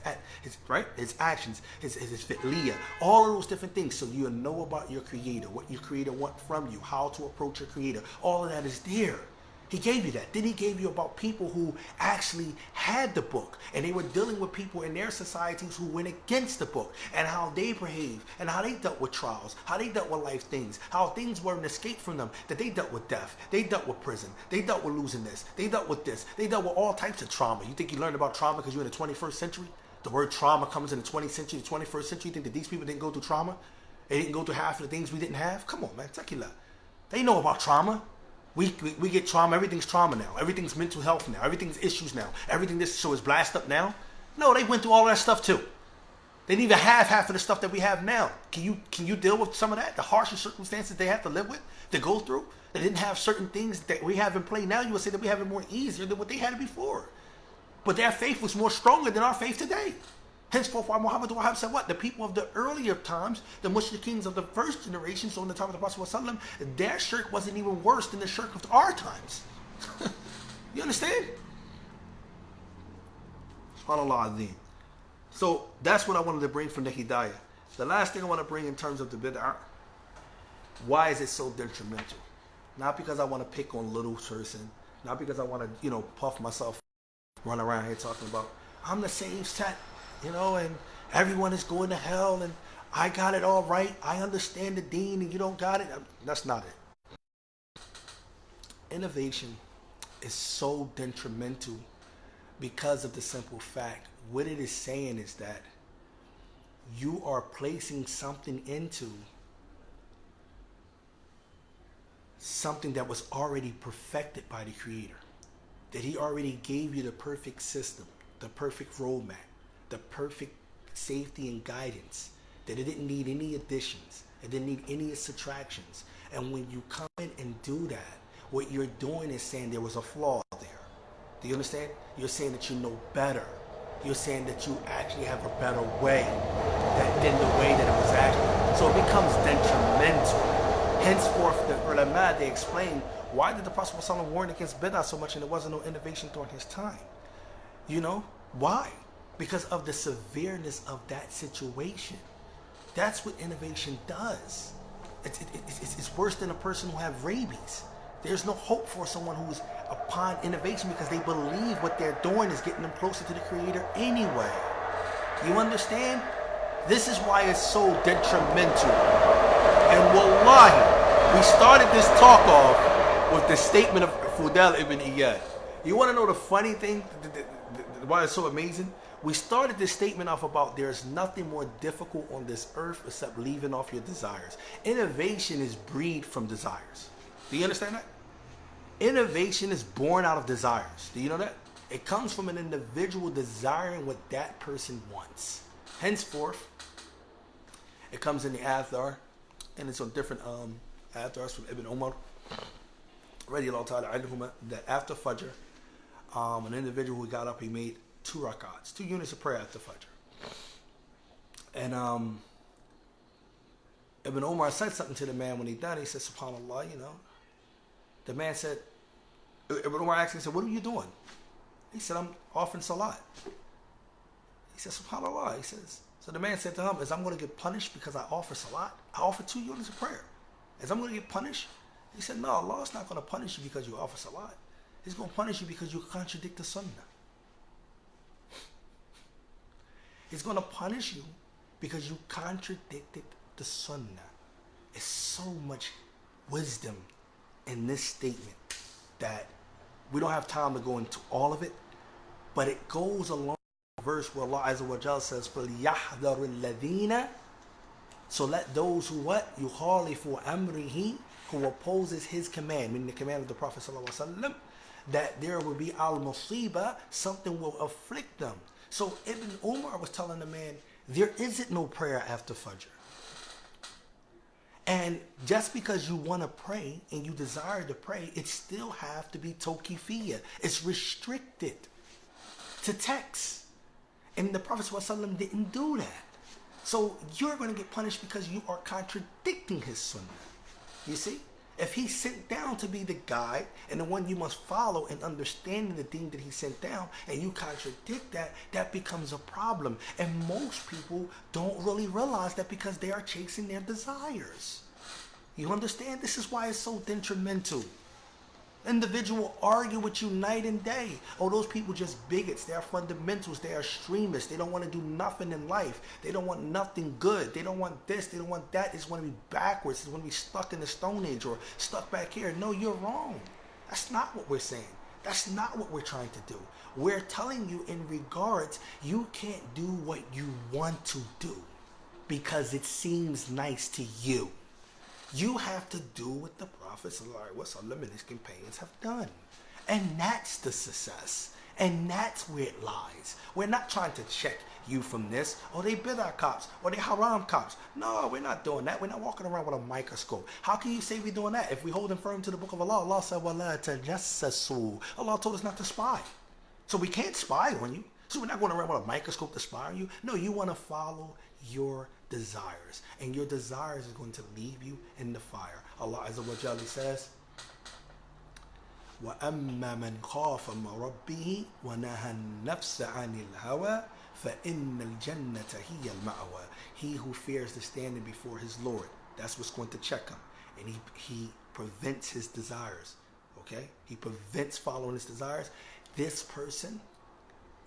actions, His fi'liyah, all of those different things. So you know about your Creator, what your Creator wants from you, how to approach your Creator. All of that is there. He gave you that. Then He gave you about people who actually had the book, and they were dealing with people in their societies who went against the book, and how they behaved, and how they dealt with trials, how they dealt with life things, how things were an escape from them, that they dealt with death, they dealt with prison, they dealt with losing this, they dealt with this, they dealt with all types of trauma. You think you learned about trauma because you're in the 21st century? The word trauma comes in the 20th century, the 21st century. You think that these people didn't go through trauma? They didn't go through half of the things we didn't have? Come on, man. Tequila. They know about trauma. We get trauma. Everything's trauma now. Everything's mental health now. Everything's issues now. Everything this show is blast up now. No, they went through all that stuff too. They didn't even have half of the stuff that we have now. Can you deal with some of that? The harsher circumstances they have to live with, to go through? They didn't have certain things that we have in play now. You would say that we have it more easier than what they had it before. But their faith was more stronger than our faith today. Henceforth, why Muhammad said what? The people of the earlier times, the mushrikeen of the first generation, so in the time of the Prophet ﷺ, their shirk wasn't even worse than the shirk of our times. You understand? SubhanAllah Azim. So that's what I wanted to bring from the Hidayah. The last thing I want to bring in terms of the bid'ah, why is it so detrimental? Not because I want to pick on little person, not because I want to, puff myself, run around here talking about, I'm the same set. And everyone is going to hell, and I got it all right. I understand the deen, and you don't got it. That's not it. Innovation is so detrimental because of the simple fact. What it is saying is that you are placing something into something that was already perfected by the Creator. That He already gave you the perfect system, the perfect roadmap, the perfect safety and guidance, that it didn't need any additions, it didn't need any subtractions. And when you come in and do that, what you're doing is saying there was a flaw there. Do you understand? You're saying that you know better. You're saying that you actually have a better way than the way that it was actually. So it becomes detrimental. Henceforth, the ulama, they explain, why did the Prophet ﷺ warn against bid'ah so much and there wasn't no innovation during his time? Why? Because of the severeness of that situation. That's what innovation does. It's worse than a person who have rabies. There's no hope for someone who's upon innovation because they believe what they're doing is getting them closer to the Creator anyway. You understand? This is why it's so detrimental. And wallahi, we started this talk off with the statement of Fudayl ibn Iyad. You want to know the funny thing, why it's so amazing? We started this statement off about there's nothing more difficult on this earth except leaving off your desires. Innovation is bred from desires. Do you understand that? Innovation is born out of desires. Do you know that? It comes from an individual desiring what that person wants. Henceforth, it comes in the Athar, and it's on different Athars from Ibn Umar, radiallahu ta'ala anhuma, that after Fajr, an individual who got up, he made 2 rak'ats, 2 units of prayer after Fajr. And Ibn Umar said something to the man when he done. He said, SubhanAllah, The man said, Ibn Umar asked him, he said, what are you doing? He said, I'm offering salat. He said, SubhanAllah. He says, so the man said to him, is I'm going to get punished because I offer salat? I offer 2 units of prayer. Is I'm going to get punished? He said, no, Allah is not going to punish you because you offer salat. He's going to punish you because you contradict the sunnah. He's going to punish you because you contradicted the sunnah. It's so much wisdom in this statement that we don't have time to go into all of it, but it goes along the verse where Allah Azza wa Jalla says, فَلْيَحْذَرُ الَّذِينَ, so let those who what? يُخَالِفُوا أَمْرِهِ, who opposes his command, meaning the command of the Prophet ﷺ, that there will be al-musiba, something will afflict them. So Ibn Umar was telling the man, there isn't no prayer after Fajr. And just because you want to pray and you desire to pray, it still have to be tawqifiyya. It's restricted to text. And the Prophet ﷺ didn't do that. So you're going to get punished because you are contradicting his sunnah. You see? If he's sent down to be the guide and the one you must follow in understanding the deen that he sent down, and you contradict that, that becomes a problem. And most people don't really realize that because they are chasing their desires. You understand? This is why it's so detrimental. Individual argue with you night and day. Oh, those people just bigots. They are fundamentals. They are extremists. They don't want to do nothing in life. They don't want nothing good. They don't want this. They don't want that. They just want to be backwards. They want to be stuck in the Stone Age or stuck back here. No, you're wrong. That's not what we're saying. That's not what we're trying to do. We're telling you in regards, you can't do what you want to do because it seems nice to you. You have to do what the Prophet ﷺ and his companions have done. And that's the success. And that's where it lies. We're not trying to check you from this. Oh, they bid'ah cops. Or they haram cops. No, we're not doing that. We're not walking around with a microscope. How can you say we're doing that? If we holding firm to the book of Allah, Allah said, وَلَا تَجَسَّسُوا. Allah told us not to spy. So we can't spy on you. So we're not going around with a microscope to spy on you. No, you want to follow your desires. And your desires is going to leave you in the fire. Allah Azza wa Jalla says, وَأَمَّا مَنْ خَافَ مَن رَبِّهِ وَنَهَى النَّفْسَ عَنِ الْهَوَى فَإِنَّ الْجَنَّةَ هِيَ الْمَأْوَى. He who fears the standing before his Lord, that's what's going to check him. And he prevents his desires. Okay? He prevents following his desires. This person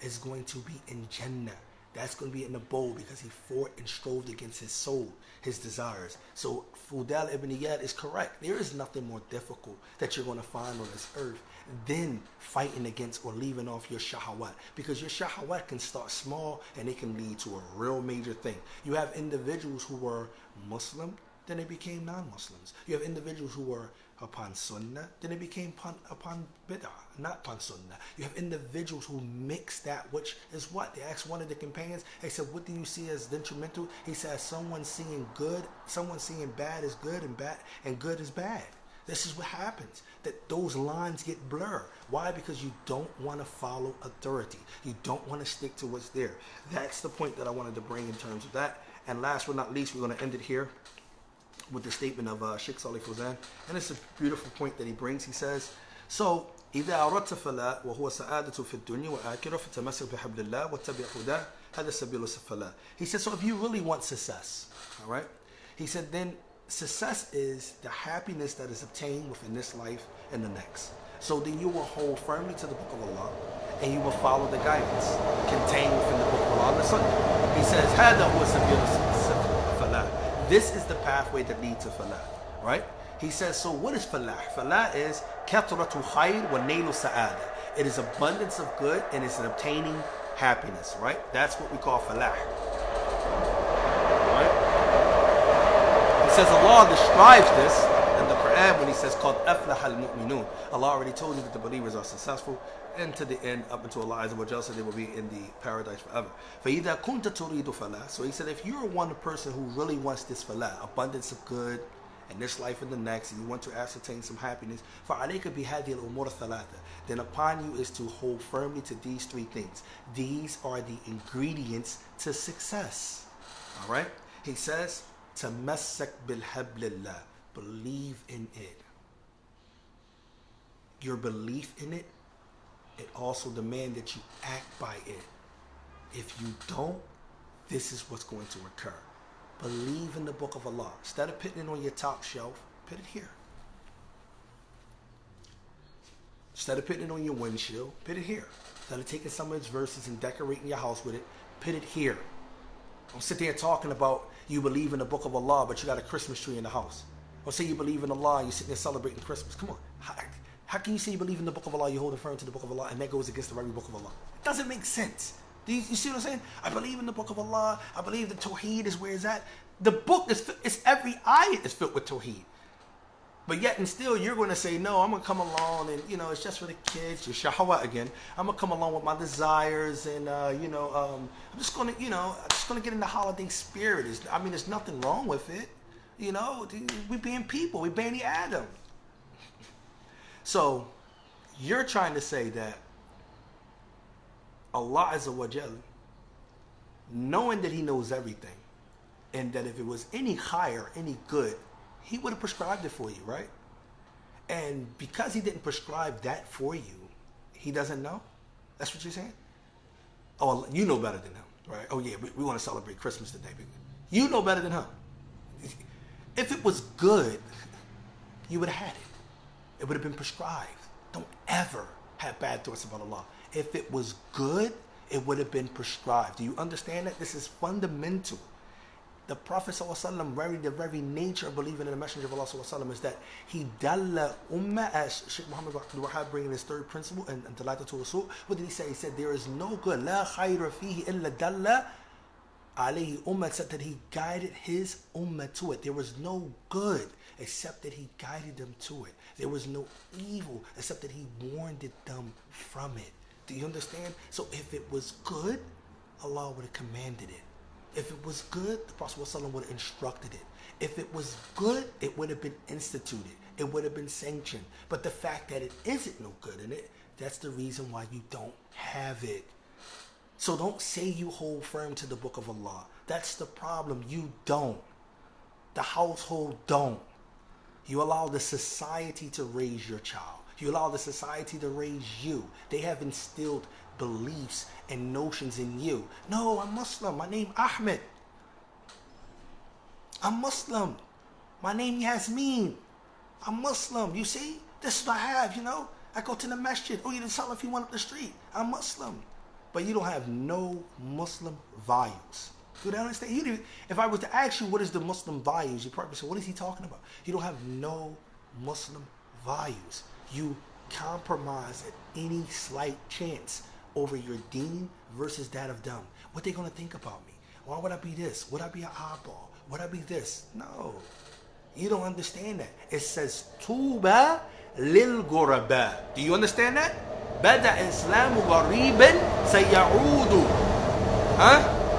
is going to be in Jannah. That's going to be in the bowl because he fought and strove against his soul, his desires. So Fudayl ibn Iyad is correct. There is nothing more difficult that you're going to find on this earth than fighting against or leaving off your shahawat. Because your shahawat can start small and it can lead to a real major thing. You have individuals who were Muslim, then they became non-Muslims. You have individuals who were upon sunnah, then they became upon bid'ah, not upon sunnah. You have individuals who mix that, which is what? They asked one of the companions, they said, what do you see as detrimental? He said, someone seeing good, someone seeing bad is good and good is bad. This is what happens, that those lines get blurred. Why? Because you don't want to follow authority. You don't want to stick to what's there. That's the point that I wanted to bring in terms of that. And last but not least, we're going to end it here with the statement of Sheikh Salih Fawzan. And it's a beautiful point that he brings. He says, so إذا أردت فلا وهو سعادة في الدنيا وآخرة فتمسك بحبل الله واتبع هداه هذا سبيل الفلاح. He said, so if you really want success, all right? He said, then success is the happiness that is obtained within this life and the next. So then you will hold firmly to the book of Allah and you will follow the guidance contained within the book of Allah and the Sunnah. He says, هذا هو سبيل الفلاح. This is the pathway that leads to falah, right? He says, so what is falah? Falah is kathratu khayr wa nailu sa'ada. It is abundance of good and it's an obtaining happiness, right? That's what we call falah. Right? He says Allah describes this in the Quran when he says, called aflah al-mu'minun. Allah already told you that the believers are successful, and to the end, up until Allah Azza wa Jalla said they will be in the paradise forever. فَإِذَا كُنْتَ تُرِيدُ فَلَا. So he said, if you're one person who really wants this falah, abundance of good, in this life and the next, and you want to ascertain some happiness, فَعَلَيْكَ بِهَذِهِ الْأُمُورَ الثَّلَاثَ. Then upon you is to hold firmly to these three things. These are the ingredients to success. All right? He says, تَمَسَّكْ بِالْحَبْلِ اللَّهِ. Believe in it. Your belief in it, it also demands that you act by it. If you don't, this is what's going to occur. Believe in the book of Allah. Instead of putting it on your top shelf, put it here. Instead of putting it on your windshield, put it here. Instead of taking some of its verses and decorating your house with it, put it here. Don't sit there talking about you believe in the book of Allah, but you got a Christmas tree in the house. Or say you believe in Allah and you're sitting there celebrating Christmas. Come on. How can you say you believe in the book of Allah, you hold firm to the book of Allah, and that goes against the very book of Allah? It doesn't make sense. You see what I'm saying? I believe in the book of Allah. I believe the Tawheed is where it's at. The book is every ayat is filled with Tawheed. But yet and still, you're going to say, no, I'm going to come along and, it's just for the kids. Your shahawat again. I'm going to come along with my desires and, I'm just going to, I'm just going to get in the holiday spirit. There's nothing wrong with it. You know, we being people, we Bani Adam. So you're trying to say that Allah Azza wa Jal, knowing that He knows everything, and that if it was any higher, any good, He would have prescribed it for you, right? And because He didn't prescribe that for you, He doesn't know? That's what you're saying? Oh, you know better than Him, right? Oh yeah, we want to celebrate Christmas today. You know better than Him. If it was good, you would have had it. It would have been prescribed. Don't ever have bad thoughts about Allah. If it was good, it would have been prescribed. Do you understand that? This is fundamental. The Prophet ﷺ, the very nature of believing in the Messenger of Allah ﷺ is that he dalla ummah, as Sheikh Muhammad Abdul Wahhab bringing his third principle and Dalailatul Usul. What did he say? He said, there is no good. La khayra fihi illa dalla alayhi ummah, except that he guided his ummah to it. There was no good except that he guided them to it. There was no evil except that he warned them from it. Do you understand? So if it was good, Allah would have commanded it. If it was good, the Prophet ﷺ would have instructed it. If it was good, it would have been instituted. It would have been sanctioned. But the fact that it isn't no good in it, that's the reason why you don't have it. So don't say you hold firm to the book of Allah. That's the problem. You don't. The household don't. You allow the society to raise your child. You allow the society to raise you. They have instilled beliefs and notions in you. No, I'm Muslim. My name Ahmed. I'm Muslim. My name Yasmin. I'm Muslim. You see? This is what I have, you know. I go to the masjid. Oh, you didn't sell if you went up the street. I'm Muslim. But you don't have no Muslim values. Do they understand? If I was to ask you what is the Muslim values, you probably say, what is he talking about? You don't have no Muslim values. You compromise at any slight chance over your deen versus that of them. What they gonna think about me? Why would I be this? Would I be an eyeball? Would I be this? No. You don't understand that. It says Tuba lil Ghuraba. Do you understand that? Bada Islamu Ghariban Sayaudu.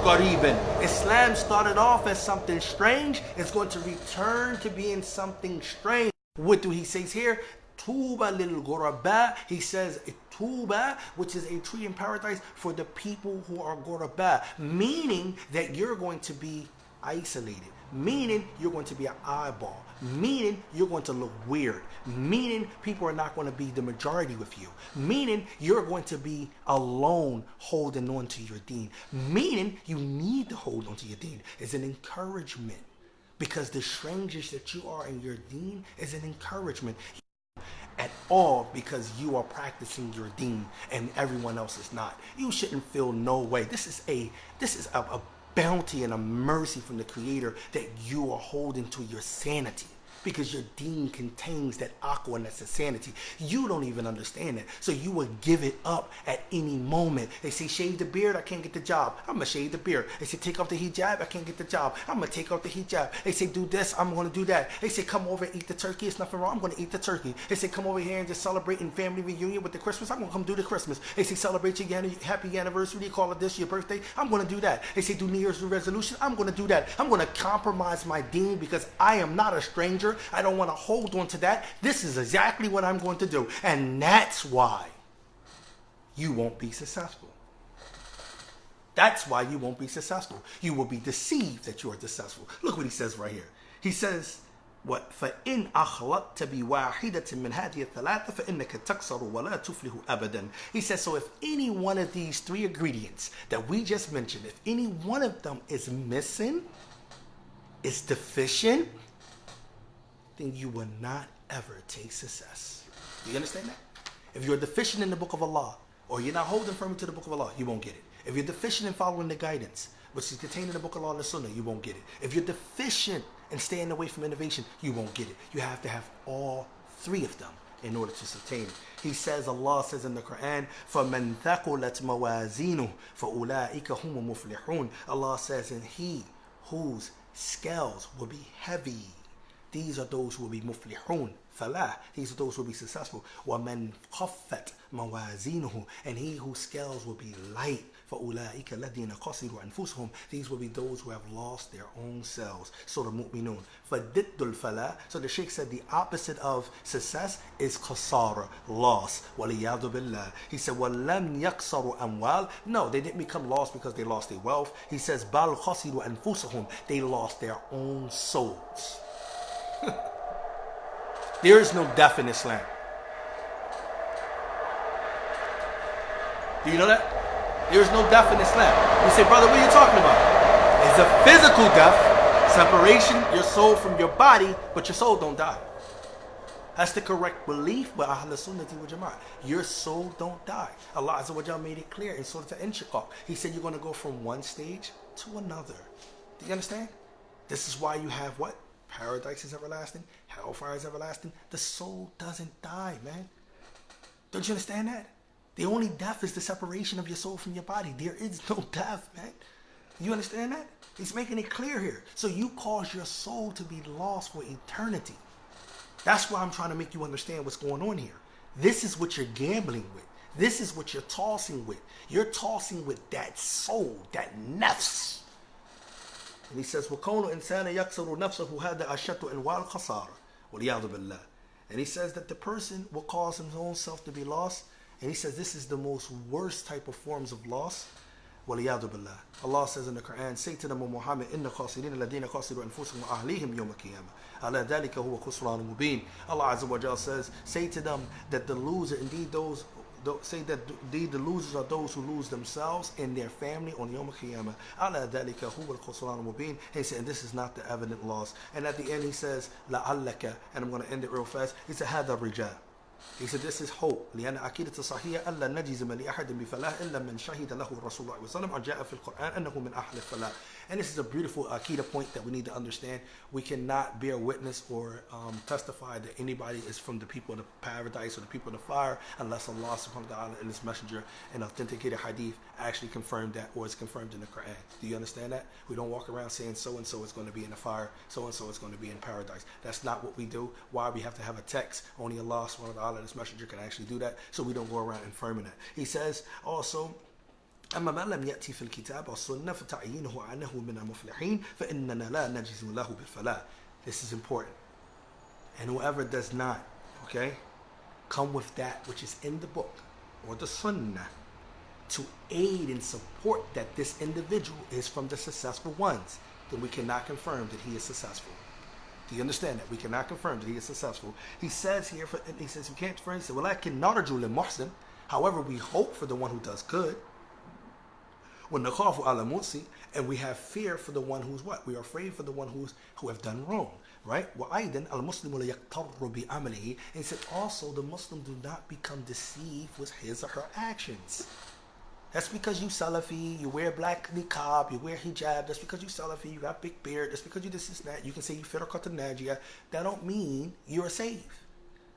Ghariban. Islam started off as something strange. It's going to return to being something strange. What do he say here? Tuba lil Ghuraba. He says Tuba, which is a tree in paradise for the people who are Ghuraba, meaning that you're going to be isolated, meaning you're going to be an eyeball, meaning you're going to look weird, meaning people are not going to be the majority with you, meaning you're going to be alone holding on to your deen, meaning you need to hold on to your deen. It's an encouragement, because the strangers that you are in your deen is an encouragement at all, because you are practicing your deen and everyone else is not. You shouldn't feel no way. This is a bounty and a mercy from the Creator that you are holding to your sanity, because your deen contains that aqua and that's sanity. You don't even understand that, so you will give it up at any moment. They say shave the beard, I can't get the job, I'm gonna shave the beard. They say take off the hijab, I can't get the job, I'm gonna take off the hijab. They say do this, I'm gonna do that. They say come over and eat the turkey, it's nothing wrong, I'm gonna eat the turkey. They say come over here and just celebrate in family reunion with the Christmas, I'm gonna come do the Christmas. They say celebrate your happy anniversary, you call it this, your birthday, I'm gonna do that. They say do New Year's resolution, I'm gonna do that. I'm gonna compromise my deen because I am not a stranger. I don't want to hold on to that. This is exactly what I'm going to do. And that's why you won't be successful. That's why you won't be successful. You will be deceived that you are successful. Look what he says right here. He says, what? فَإِنْ أَخْلَقْتَ بِوَاحِدَةٍ مِنْ هَذِهِ الثَّلَاثَ فَإِنَّكَ تَكْسَرُ وَلَا تُفْلِحُ أَبَدًا. He says, so if any one of these three ingredients that we just mentioned, if any one of them is missing, is deficient, then you will not ever taste success. Do you understand that? If you're deficient in the book of Allah, or you're not holding firmly to the book of Allah, you won't get it. If you're deficient in following the guidance, which is contained in the book of Allah and the Sunnah, you won't get it. If you're deficient in staying away from innovation, you won't get it. You have to have all three of them in order to sustain it. He says, Allah says in the Quran, فَمَنْ ثَقُلَتْ مَوَازِينُهُ فَأُولَٰئِكَ هُمُ مُفْلِحُونَ. Allah says, and he whose scales will be heavy, these are those who will be muflihun, falah. These are those who will be successful. وَمَنْ خَفَّتْ مَوَازِينُهُ. And he whose scales will be light, فَأُولَٰئِكَ الَّذِينَ خَسِرُوا أَنفُسَهُم. These will be those who have lost their own selves. Surah Mu'minun. فَضِدُّ الْفَلَاحِ. So the Shaykh said the opposite of success is khasara, loss. وَلِيَعْذُ بِاللَّهِ. He said, وَلَمْ يَكْسَرُوا أَمْوَالٍ. No, they didn't become lost because they lost their wealth. He says, بَلْ خَسِرُوا أَنفُسَهُم. They lost their own souls. There is no death in Islam. Do you know that? There is no death in Islam. You say, brother, what are you talking about? It's a physical death, separation, your soul from your body, but your soul don't die. That's the correct belief by Ahl Sunnati wal Jama'ah. Your soul don't die. Allah Azza wa Jalla made it clear in Surah Al-Inshiqaq. He said you're going to go from one stage to another. Do you understand? This is why you have what? Paradise is everlasting. Hellfire is everlasting. The soul doesn't die, man. Don't you understand that? The only death is the separation of your soul from your body. There is no death, man. You understand that? He's making it clear here. So you cause your soul to be lost for eternity. That's why I'm trying to make you understand what's going on here. This is what you're gambling with. This is what you're tossing with. You're tossing with that soul, that nafs. And he says, وَكَوْنُ إِنسَانَ يَكْسَرُ نَفْسَهُ هَذَا أَشَدُّ أَنْوَاءِ الْخَسَارَةِ وَلِيَعْذُ بِاللَّهِ. And he says that the person will cause his own self to be lost. And he says this is the most worst type of forms of loss. وَلِيَعْذُ بِاللَّهِ. Allah says in the Quran, say to them, Muhammad, إِنَّ خَاسِرِينَ الَّذِينَ خَاسِرُوا أَنفُسَهُمْ وَأَهْلِيهِمْ يَوْمَ الْقِيَامَةِ عَلَى ذَلِكَ هُوَ خُسْرَانٌ مُبِينٌ. Allah Azza wa Jalla says, say to them that the loser, indeed those, say that indeed the losers are those who lose themselves and their family on Yawm al-Qiyamah. عَلَى ذَلِكَ هُوَ الْخُسْرَانُ مُبِينٌ. He said, and this is not the evident loss. And at the end he says, لَعَلَّكَ, and I'm going to end it real fast. He said, هَذَا الرِّجَالِ. He said, this is hope. لأن عقيدة صحيحة ألا نجزم لأحد بفلاح إلا من شهد له الرسول الله صلى الله عليه وسلم جاء في القرآن أنه من أهل الفلاح. And this is a beautiful Aqidah point that we need to understand. We cannot bear witness or testify that anybody is from the people of the paradise or the people of the fire unless Allah subhanahu wa ta'ala and His messenger and authenticated hadith actually confirmed that, or is confirmed in the Quran. Do you understand that? We don't walk around saying so-and-so is going to be in the fire, so-and-so is going to be in paradise. That's not what we do. Why we have to have a text? Only Allah subhanahu wa ta'ala and His messenger can actually do that, so we don't go around infirming that. He says also, أما ما لم يأتي في الكتاب والسنة فتعيينه عنه من المفلحين فإننا لا نجزم له بالفلاح. This is important. And whoever does not, okay, come with that which is in the book or the sunnah to aid and support that this individual is from the successful ones, then we cannot confirm that he is successful. Do you understand that? We cannot confirm that he is successful. He says here, he says you can't confirm. He said, وَلَكِنْ نَرْجُو لِلْمُحْسِنِ. However, we hope for the one who does good. وَنَخَافُ عَلَى مُؤْسِي. And we have fear for the one who's what? We are afraid for the one who have done wrong. Right? وَأَيْضًا الْمُسْلِمُ لَيَقْتَرُّ بِعَمَلِهِ. And he said also the Muslim do not become deceived with his or her actions. That's because you Salafi, you wear black niqab, you wear hijab. That's because you Salafi, you got big beard. That's because you this and that. You can say you Firqat al-Najiyah. That don't mean you're safe.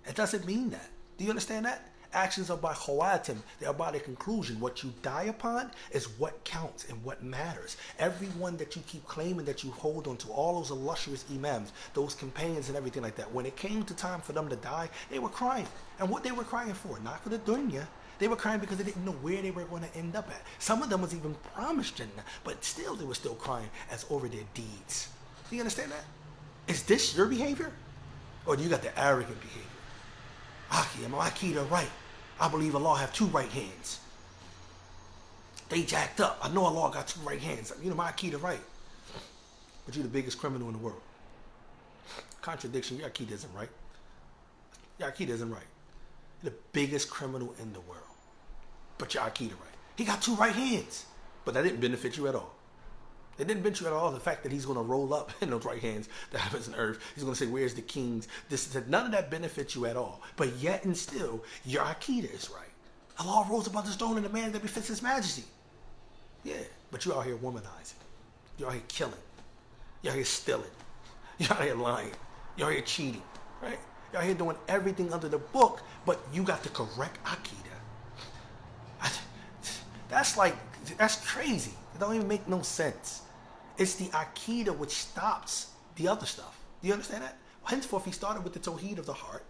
It doesn't mean that. Do you understand that? Actions are by khawatim. They are by the conclusion. What you die upon is what counts and what matters. Everyone that you keep claiming that you hold on to, all those illustrious imams, those companions and everything like that, when it came to time for them to die, they were crying. And what they were crying for? Not for the dunya. They were crying because they didn't know where they were going to end up at. Some of them was even promised Jannah, but still they were still crying as over their deeds. Do you understand that? Is this your behavior? Or do you got the arrogant behavior? Aki, am I Akida right? I believe Allah have two right hands. They jacked up. I know Allah got two right hands. You know, my Akida right. But you're the biggest criminal in the world. Contradiction, your Akida isn't right. Your Akida isn't right. You're the biggest criminal in the world. But your Akida right. He got two right hands. But that didn't benefit you at all. It didn't benefit you at all. The fact that he's going to roll up in those right hands that happens on earth. He's going to say, where's the kings? None of that benefits you at all. But yet and still, your Akida is right. Allah rose above the throne in a manner that befits His majesty. Yeah, but you're out here womanizing. You're out here killing. You're out here stealing. You're out here lying. You're out here cheating. Right? You're out here doing everything under the book, but you got the correct Akida. That's crazy. It don't even make no sense. It's the Aqidah which stops the other stuff. Do you understand that? Henceforth, he started with the Tawheed of the heart,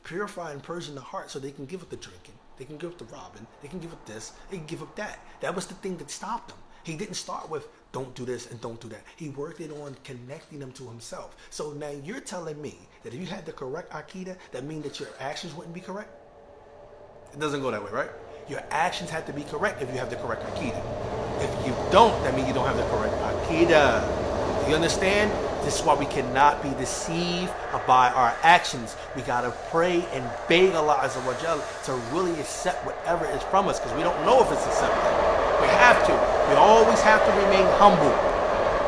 purifying and purging the heart so they can give up the drinking, they can give up the robbing, they can give up this, they can give up that. That was the thing that stopped them. He didn't start with don't do this and don't do that. He worked it on connecting them to himself. So now you're telling me that if you had the correct Aqidah, that means that your actions wouldn't be correct? It doesn't go that way, right? Your actions have to be correct if you have the correct Aqidah. If you don't, that means you don't have the correct Aqidah. You understand? This is why we cannot be deceived by our actions. We got to pray and beg Allah Azza wa Jal to really accept whatever is from us, because we don't know if it's accepted. We have to. We always have to remain humble.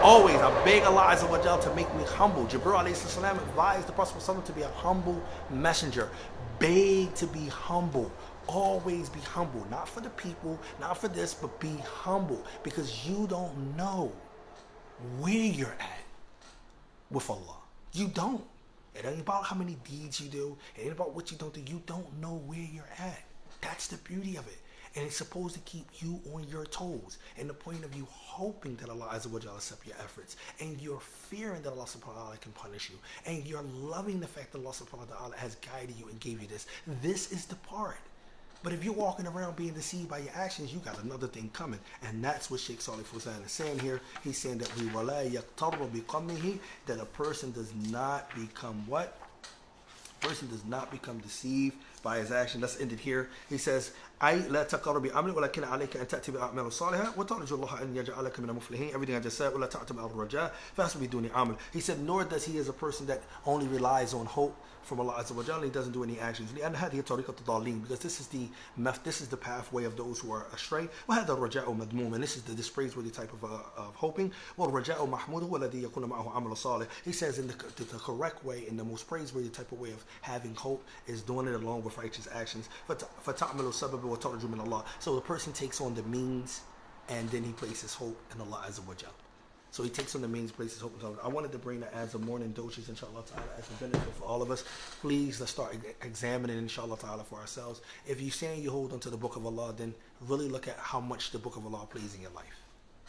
Always. I beg Allah Azza wa Jal to make me humble. Jibreel alayhi salam advised the Prophet to be a humble messenger. Beg to be humble. Always be humble. Not for the people, not for this, but be humble. Because you don't know where you're at with Allah. You don't. It ain't about how many deeds you do. It ain't about what you don't do. You don't know where you're at. That's the beauty of it. And it's supposed to keep you on your toes. And the point of you hoping that Allah Azza wa Jalla accept your efforts. And you're fearing that Allah subhanahu wa ta'ala can punish you. And you're loving the fact that Allah subhanahu wa ta'ala has guided you and gave you this. This is the part. But if you're walking around being deceived by your actions, you got another thing coming. And that's what Sheikh Salih Fawzan is saying here. He's saying that that a person does not become what? A person does not become deceived by his action. Let's end it here. He says, everything I just said, he said, nor does he as a person that only relies on hope from Allah Azza wa Jalla, he doesn't do any actions. Because this is the pathway of those who are astray. And this is the praiseworthy type of hoping. He says in the correct way, in the most praiseworthy type of way of having hope is doing it along with righteous actions. So the person takes on the means and then he places hope in Allah Azza wa Jalla. So he takes on the means, places hope. I wanted to bring that as a morning doshis, inshallah ta'ala, as a benefit for all of us. Please, let's start examining, inshallah ta'ala, for ourselves. If you're saying you hold on to the book of Allah, then really look at how much the book of Allah plays in your life.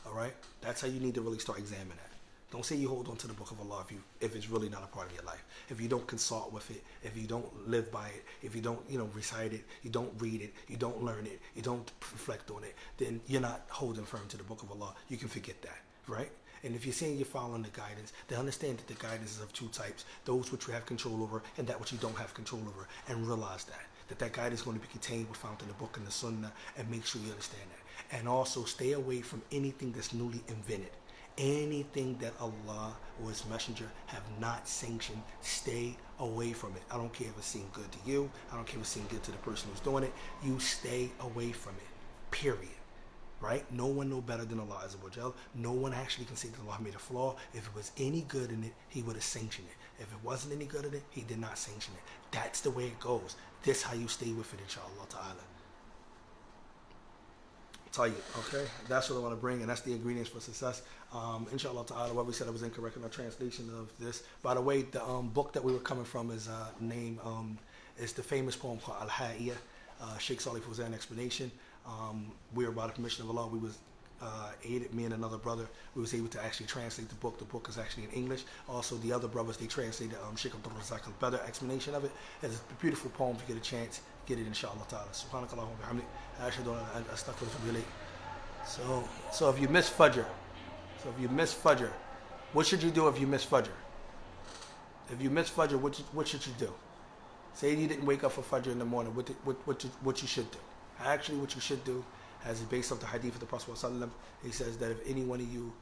All right? That's how you need to really start examining that. Don't say you hold on to the book of Allah if it's really not a part of your life. If you don't consult with it, if you don't live by it, if you don't, recite it, you don't read it, you don't learn it, you don't reflect on it, then you're not holding firm to the book of Allah. You can forget that, right? And if you're saying you're following the guidance, then understand that the guidance is of two types: those which you have control over and that which you don't have control over. And realize that guidance is going to be contained found in the book and the sunnah, and make sure you understand that. And also stay away from anything that's newly invented. Anything that Allah or His Messenger have not sanctioned, stay away from it. I don't care if it seems good to you. I don't care if it seems good to the person who's doing it. You stay away from it, period. Right? No one know better than Allah Azza wa Jal. No one actually can say that Allah made a flaw. If it was any good in it, He would have sanctioned it. If it wasn't any good in it, He did not sanction it. That's the way it goes. This how you stay with it, inshallah ta'ala. Tell you, okay? That's what I want to bring, and that's the ingredients for success. Inshallah ta'ala, what we said I was incorrect in our translation of this. By the way, the book that we were coming from is named, is the famous poem called Al-Ha'iyah, Sheikh Salih Fawzan explanation. We were, by the permission of Allah, we was aided, me and another brother, we was able to actually translate the book. The book is actually in English. Also, the other brothers, they translated Sheikh Abdul Razak al-Badr explanation of it. It's a beautiful poem. If you get a chance, get it, inshallah ta'ala. Subhanakallah wa bihamdik. Ashhadu an la ilaha illa anta astaghfiruka wa atubu ilayk. So if you miss Fajr, what should you do if you miss Fajr? If you miss Fajr, what should you do? Say you didn't wake up for Fajr in the morning, what you should do? Actually, what you should do, as is based off the hadith of the Prophet ﷺ, he says that if any one of you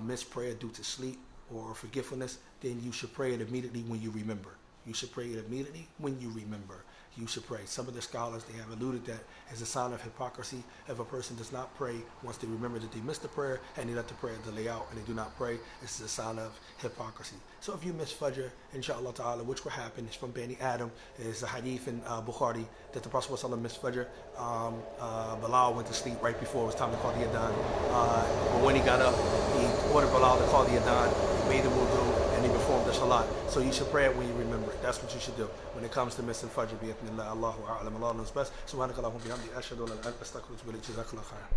miss prayer due to sleep or forgetfulness, then you should pray it immediately when you remember. You should pray it immediately when you remember. You should pray. Some of the scholars, they have alluded that as a sign of hypocrisy. If a person does not pray once they remember that they missed the prayer and they let the prayer delay out and they do not pray, this is a sign of hypocrisy. So if you miss Fajr, inshallah ta'ala, which will happen, is from Bani Adam, is a hadith in Bukhari that the Prophet ﷺ missed Fajr. Bilal went to sleep right before it was time to call the Adhan. But when he got up, he ordered Bilal to call the Adhan, he made the wudu, and he performed the salat. So you should pray it when you remember it. That's what you should do when it comes to missing Fajr. Bi-idhnillah, Allahu a'lam, Allah knows best. Subhanakallahumma bihamdika, ashhadu an la ilaha illa anta astaghfiruka wa atubu ilayk. Jazakallahu khairan.